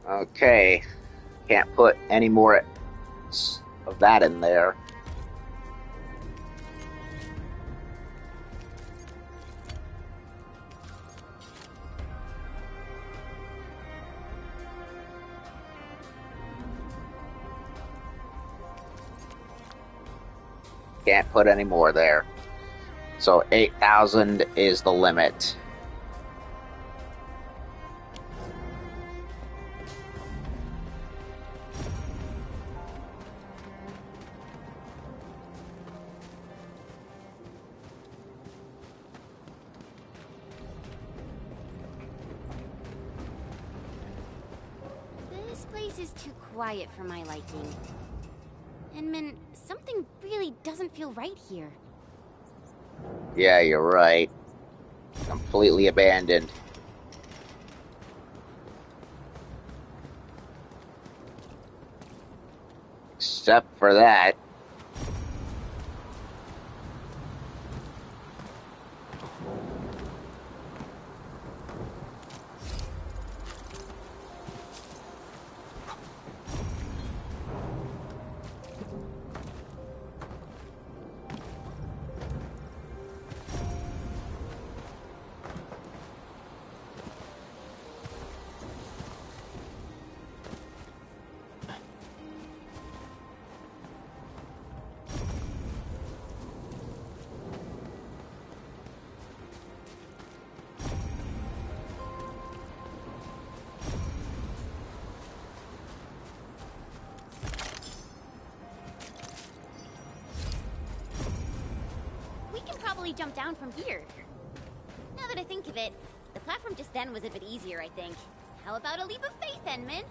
Okay. Can't put any more of that in there. Can't put any more there. So 8,000 is the limit. This place is too quiet for my liking. Enman, something really doesn't feel right here. Yeah, you're right. Completely abandoned. Except for that. Jump down from here. Now that I think of it, the platform just then was a bit easier, I think. How about a leap of faith, Enman?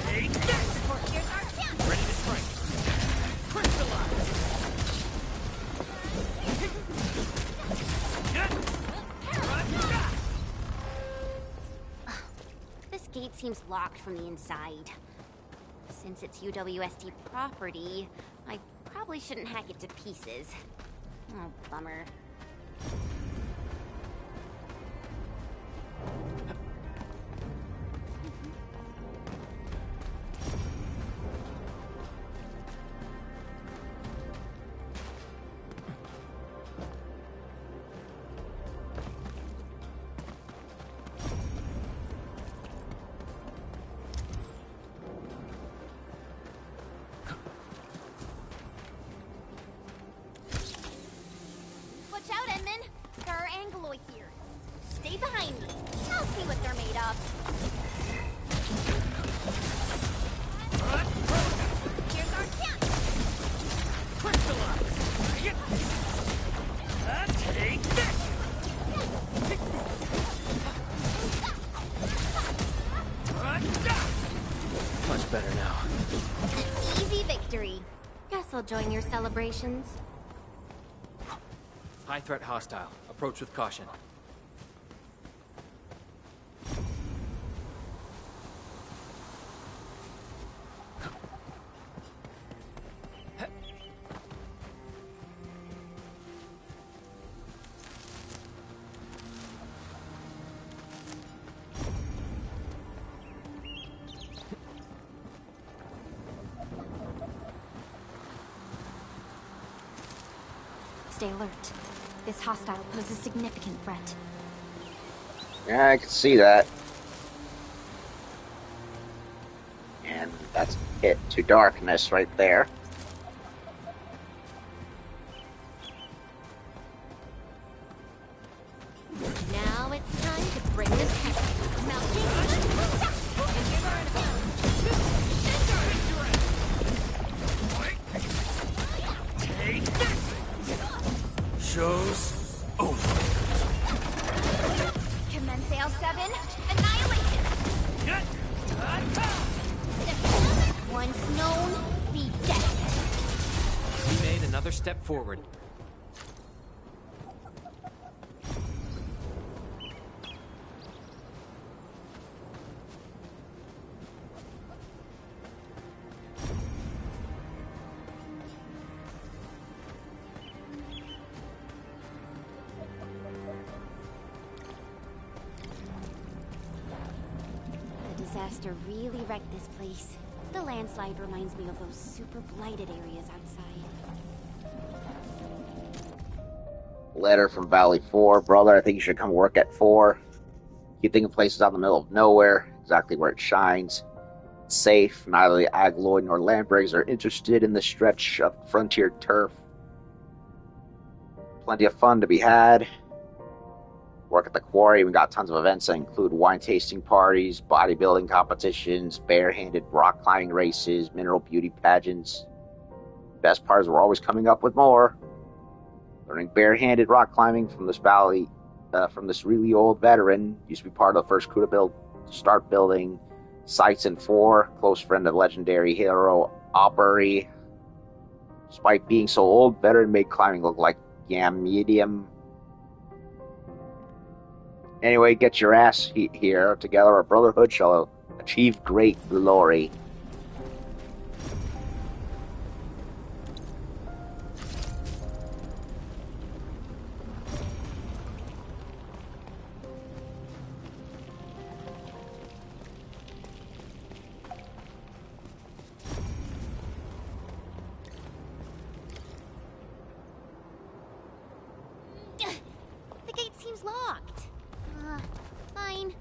Take this! Here's our chance! Ready to strike. Crystallize! This gate seems locked from the inside. Since it's UWST property, I probably shouldn't hack it to pieces. Oh, bummer. Better now. Easy victory. Guess I'll join your celebrations. High threat hostile. Approach with caution. Stay alert. This hostile poses a significant threat. Yeah, I can see that. And that's it to darkness right there. Now it's time to bring this heaven. Melting. Take this! Show's over. Commence AL7. Annihilation. Once known, be dead. We made another step forward. The disaster really wrecked this place. The landslide reminds me of those super blighted areas outside. Letter from Valley 4. Brother, I think you should come work at 4. You think the place is out in the middle of nowhere. exactly where it shines. It's safe. Neither the Agloid nor Lampreys are interested in the stretch of frontier turf. Plenty of fun to be had. Work at the Quarry. We got tons of events that include wine tasting parties, bodybuilding competitions, barehanded rock climbing races, mineral beauty pageants. Best part is we're always coming up with more. Learning barehanded rock climbing from this really old veteran. Used to be part of the first crew to start building sites in 4. Close friend of legendary hero Aubrey. Despite being so old, veteran made climbing look like medium. Anyway, get your ass here. Together our brotherhood shall achieve great glory. The gate seems locked. Fine.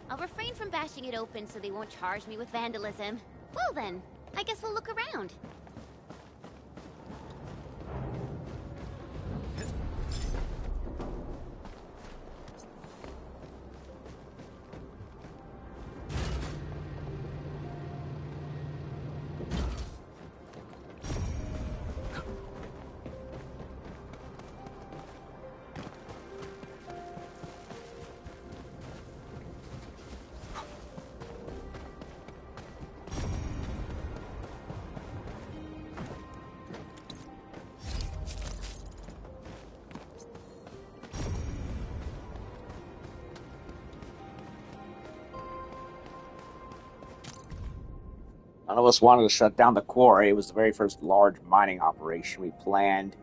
I'll refrain from bashing it open so they won't charge me with vandalism. Well then, I guess we'll look around. None of us wanted to shut down the Quarry. It was the very first large mining operation we planned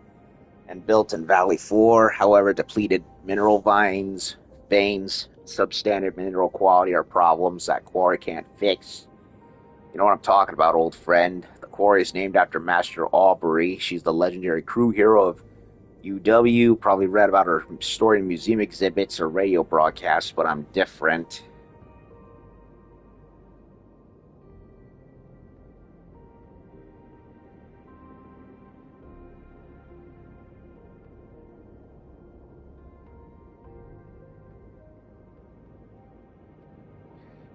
and built in Valley 4. However, depleted mineral veins, substandard mineral quality are problems that Quarry can't fix. You know what I'm talking about, old friend. The Quarry is named after Master Aubrey. She's the legendary crew hero of UW. Probably read about her story in museum exhibits or radio broadcasts, but I'm different.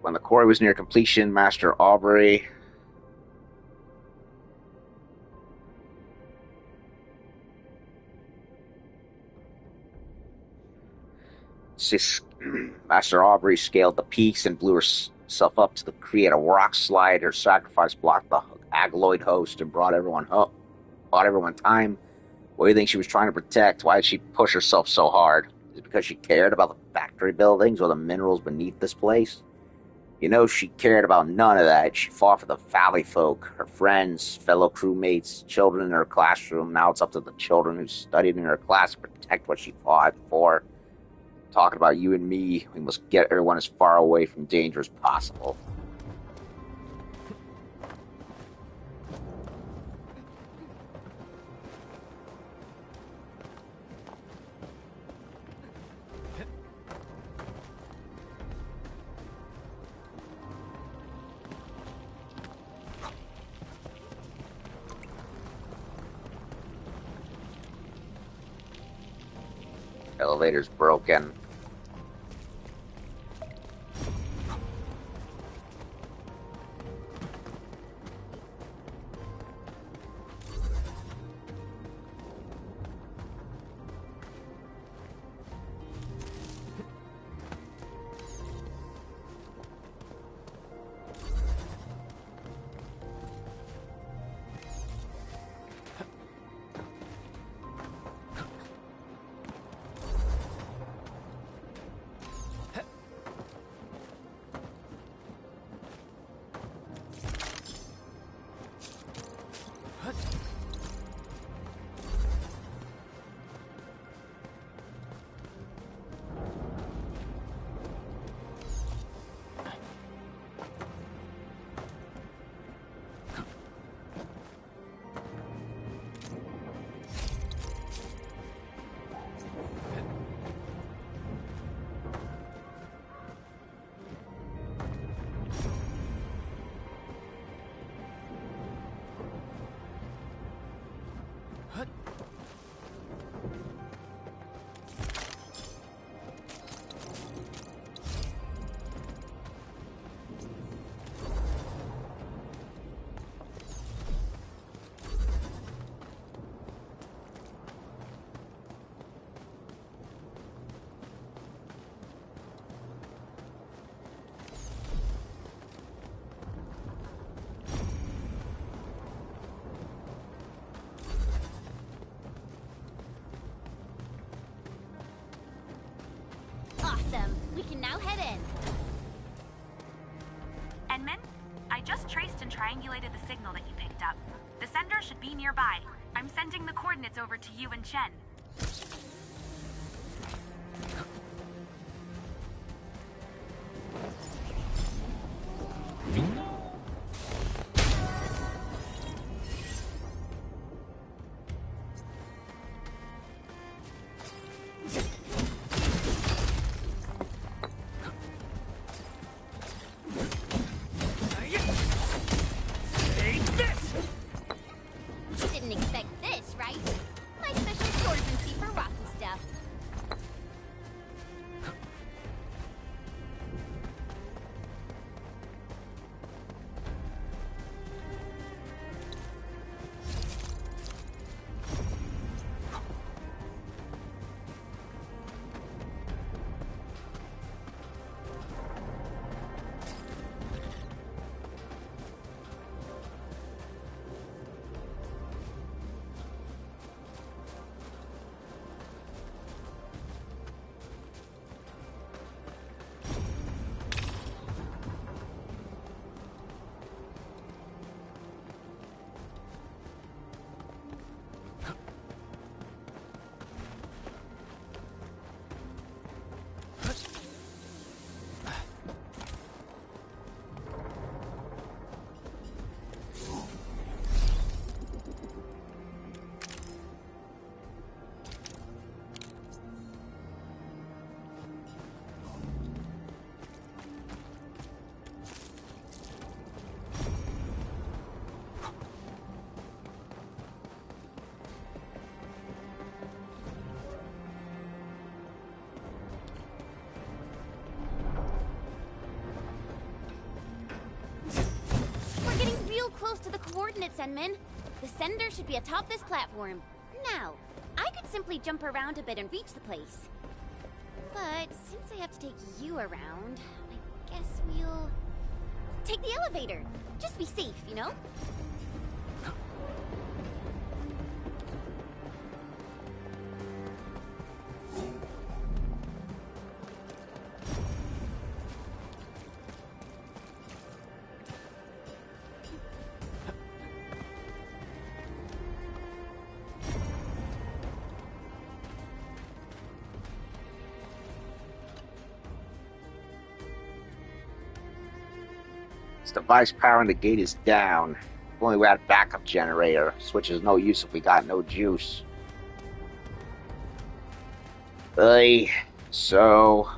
When the Quarry was near completion, Master Aubrey scaled the peaks and blew herself up to create a rock slide. Her sacrifice blocked the Agloid host and brought everyone time. What do you think she was trying to protect? Why did she push herself so hard? Is it because she cared about the factory buildings or the minerals beneath this place? You know, she cared about none of that. She fought for the valley folk, her friends, fellow crewmates, children in her classroom. Now it's up to the children who studied in her class to protect what she fought for. Talking about you and me, we must get everyone as far away from danger as possible. Elevator's broken. Awesome! We can now head in. Enman, I just traced and triangulated the signal that you picked up. The sender should be nearby. I'm sending the coordinates over to you and Chen. Didn't expect this, right? My special swordsmancy for rocky stuff. We're getting real close to the coordinates, Enman. The sender should be atop this platform. Now, I could simply jump around a bit and reach the place. But since I have to take you around, I guess we'll take the elevator. Just be safe, you know? This device powering the gate is down. If only we had a backup generator. Switch is no use if we got no juice. So...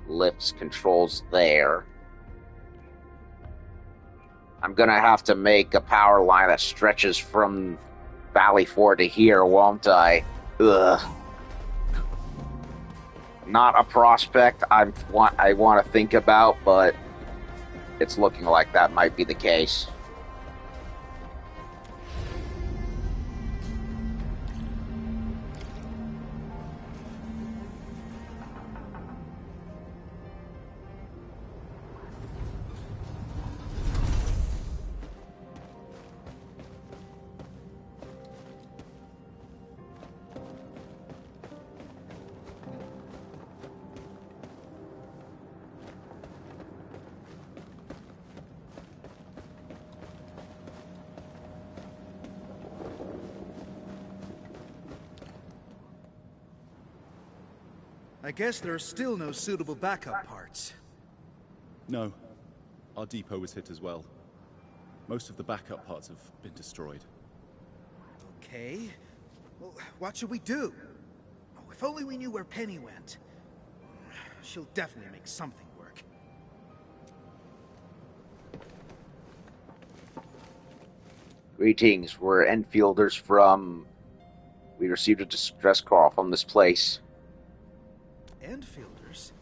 lifts controls there. I'm gonna have to make a power line that stretches from Valley 4 to here, won't I? Ugh. Not a prospect I want to think about, but it's looking like that might be the case. I guess there are still no suitable backup parts. No. Our depot was hit as well. Most of the backup parts have been destroyed. Okay. Well, what should we do? Oh, if only we knew where Penny went. She'll definitely make something work. Greetings, we're Enfielders from... We received a distress call from this place. Endfielders?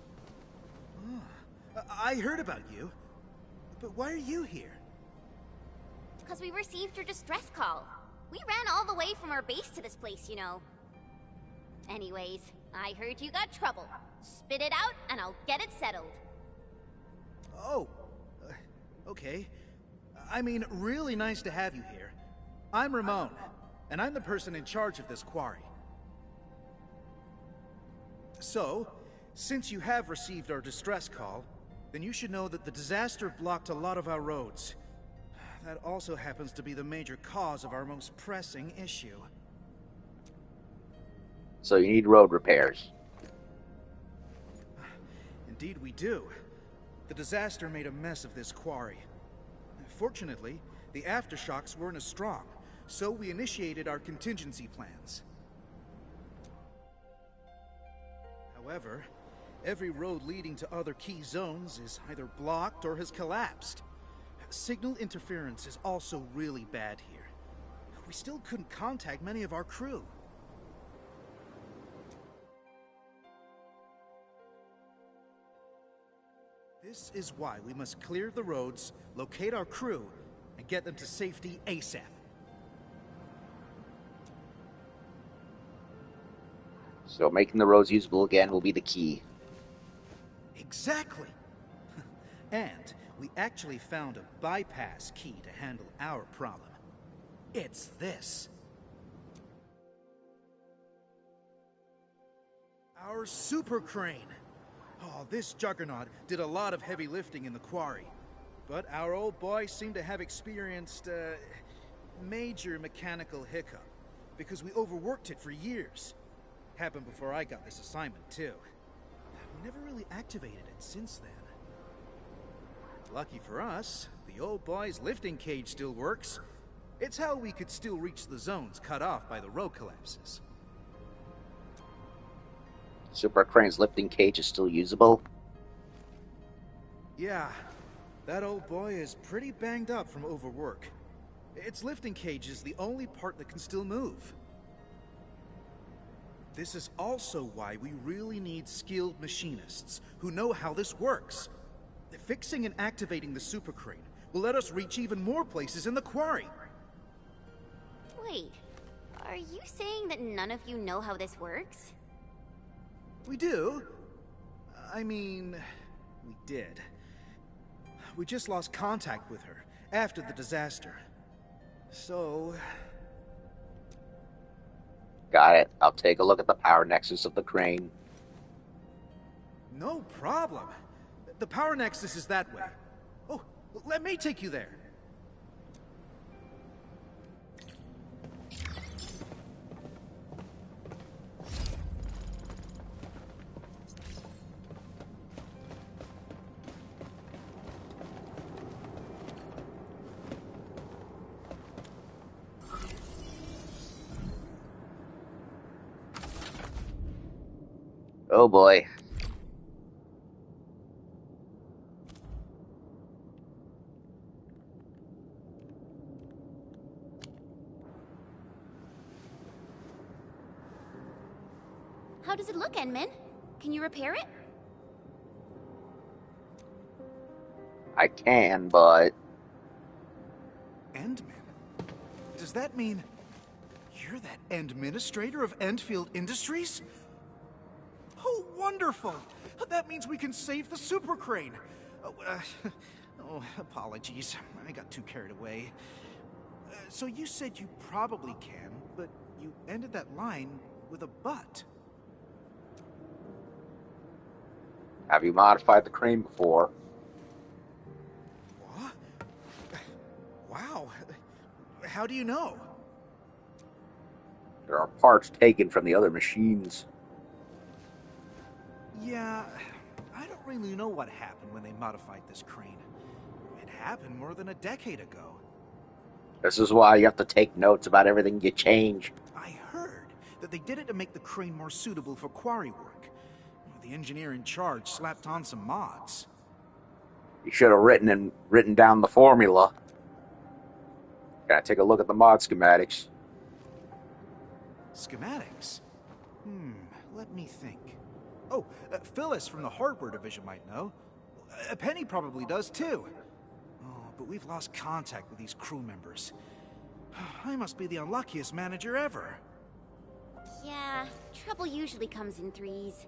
Oh, I heard about you. But why are you here? Because we received your distress call. We ran all the way from our base to this place, you know. Anyways, I heard you got trouble. Spit it out, and I'll get it settled. Oh, okay. I mean, really nice to have you here. I'm Ramon, and I'm the person in charge of this quarry. So, since you have received our distress call, then you should know that the disaster blocked a lot of our roads. That also happens to be the major cause of our most pressing issue. So you need road repairs. Indeed we do. The disaster made a mess of this quarry. Fortunately, the aftershocks weren't as strong, so we initiated our contingency plans. However, every road leading to other key zones is either blocked or has collapsed. Signal interference is also really bad here. We still couldn't contact many of our crew. This is why we must clear the roads, locate our crew, and get them to safety ASAP. So making the roads usable again will be the key. Exactly! And we actually found a bypass key to handle our problem. It's this. Our super crane. Oh, this juggernaut did a lot of heavy lifting in the quarry. But our old boy seemed to have experienced a major mechanical hiccup because we overworked it for years. Happened before I got this assignment, too. We never really activated it since then. Lucky for us, the old boy's lifting cage still works. It's how we could still reach the zones cut off by the road collapses. Super Crane's lifting cage is still usable? Yeah, that old boy is pretty banged up from overwork. Its lifting cage is the only part that can still move. This is also why we really need skilled machinists who know how this works. Fixing and activating the super crane will let us reach even more places in the quarry. Wait, are you saying that none of you know how this works? We do. I mean, we did. We just lost contact with her after the disaster. So... Got it. I'll take a look at the power nexus of the crane. No problem. The power nexus is that way. Oh, let me take you there. Oh boy. How does it look, Endman? Can you repair it? I can, but... Endman? Does that mean you're that administrator of Endfield Industries? Oh, wonderful! That means we can save the super crane. Oh, apologies. I got too carried away. So you said you probably can, but you ended that line with a but. Have you modified the crane before? What? Wow. How do you know? There are parts taken from the other machines. Yeah, I don't really know what happened when they modified this crane. It happened more than a decade ago. This is why you have to take notes about everything you change. I heard that they did it to make the crane more suitable for quarry work. The engineer in charge slapped on some mods. You should have written down the formula. Gotta take a look at the mod schematics. Schematics? Let me think. Oh, Phyllis from the hardware division might know. Penny probably does too. Oh, but we've lost contact with these crew members. I must be the unluckiest manager ever. Yeah, trouble usually comes in threes.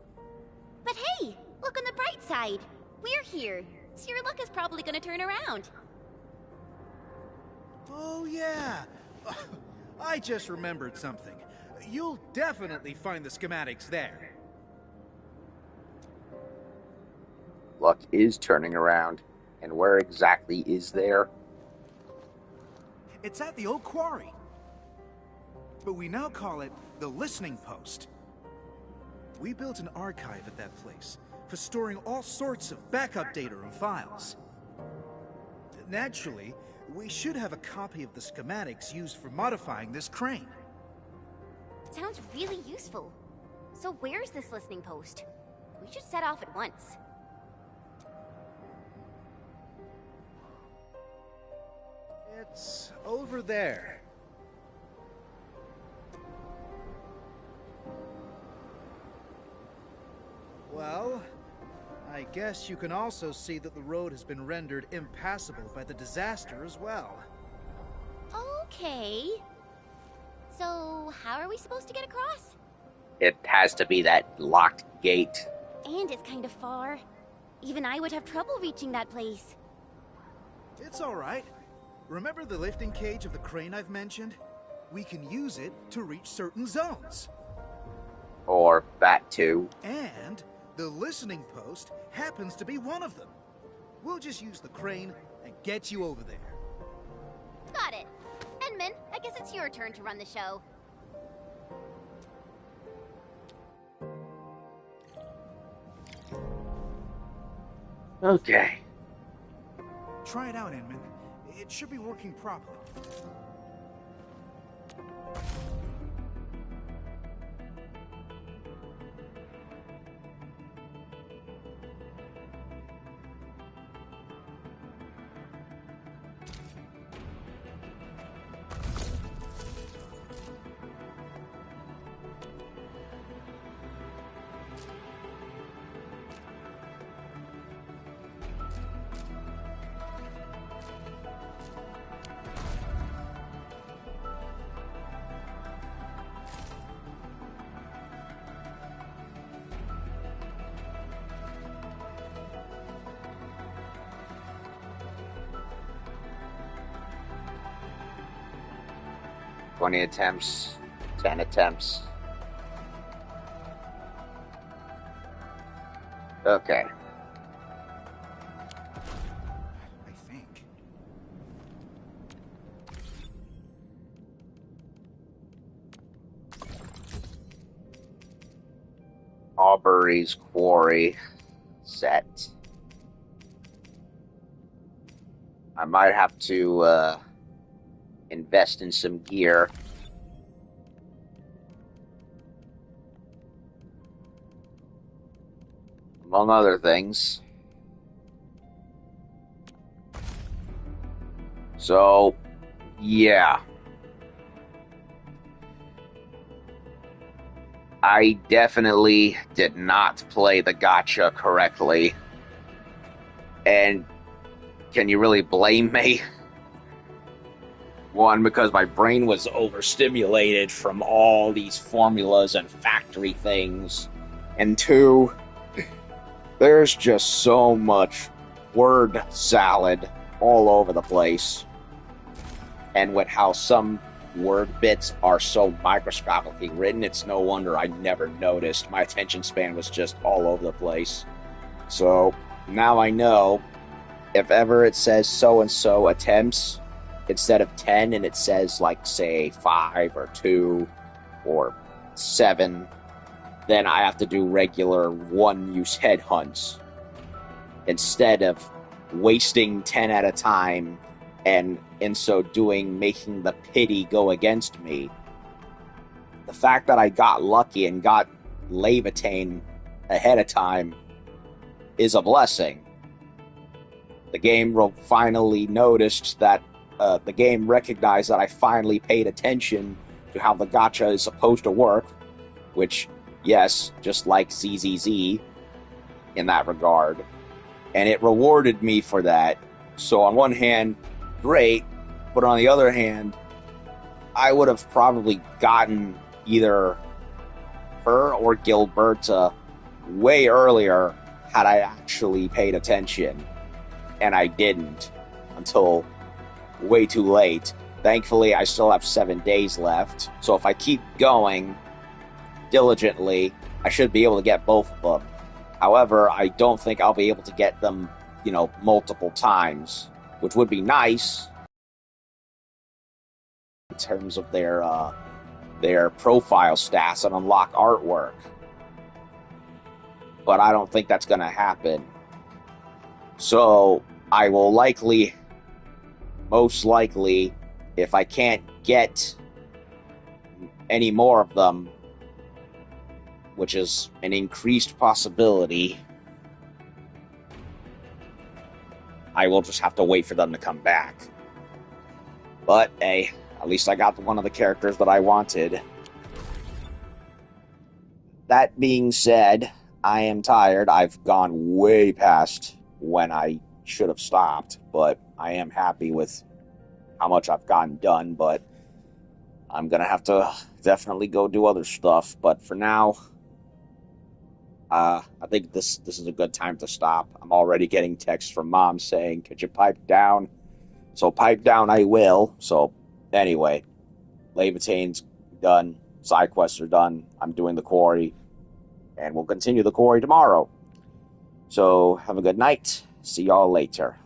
But hey, look on the bright side. We're here, so your luck is probably gonna turn around. Oh, yeah. I just remembered something. You'll definitely find the schematics there. Luck is turning around. And where exactly is there? It's at the old quarry. But we now call it the Listening Post. We built an archive at that place for storing all sorts of backup data and files. Naturally, we should have a copy of the schematics used for modifying this crane. Sounds really useful. So where's this listening post? We should set off at once. It's over there. Well, I guess you can also see that the road has been rendered impassable by the disaster as well. Okay. So, how are we supposed to get across? It has to be that locked gate. And it's kind of far. Even I would have trouble reaching that place. It's alright. Remember the lifting cage of the crane I've mentioned? We can use it to reach certain zones. Or that too. And the listening post happens to be one of them. We'll just use the crane and get you over there. Got it. Enman, I guess it's your turn to run the show. Okay. Try it out, Enman. It should be working properly. Attempts, 10 attempts. Okay. I think. Aubrey's Quarry set. I might have to invest in some gear. Among other things. So, yeah. I definitely did not play the gacha correctly. And can you really blame me? One, because my brain was overstimulated from all these formulas and factory things. And two, there's just so much word salad all over the place. And with how some word bits are so microscopically written, it's no wonder I never noticed. My attention span was just all over the place. So, now I know, if ever it says so-and-so attempts, instead of 10 and it says, like, say, 5 or 2 or 7, then I have to do regular one-use headhunts instead of wasting 10 at a time and in so doing making the pity go against me. The fact that I got lucky and got Levitain ahead of time is a blessing. The game finally noticed that the game recognized that I finally paid attention to how the gacha is supposed to work, which, yes, just like ZZZ in that regard. And it rewarded me for that. So on one hand, great, but on the other hand, I would have probably gotten either her or Gilberta way earlier had I actually paid attention. And I didn't until way too late. Thankfully, I still have 7 days left, so if I keep going diligently, I should be able to get both of them. However, I don't think I'll be able to get them, multiple times, which would be nice in terms of their profile stats and unlock artwork. But I don't think that's going to happen. So I will most likely, if I can't get any more of them, which is an increased possibility, I will just have to wait for them to come back. But, hey, at least I got one of the characters that I wanted. That being said, I am tired. I've gone way past when I should have stopped, but I am happy with how much I've gotten done, but I'm gonna have to definitely go do other stuff. But for now, I think this is a good time to stop. I'm already getting texts from Mom saying, could you pipe down? So pipe down I will. So anyway, Levitane's done. Side quests are done. I'm doing the Quarry. And we'll continue the Quarry tomorrow. So have a good night. See y'all later.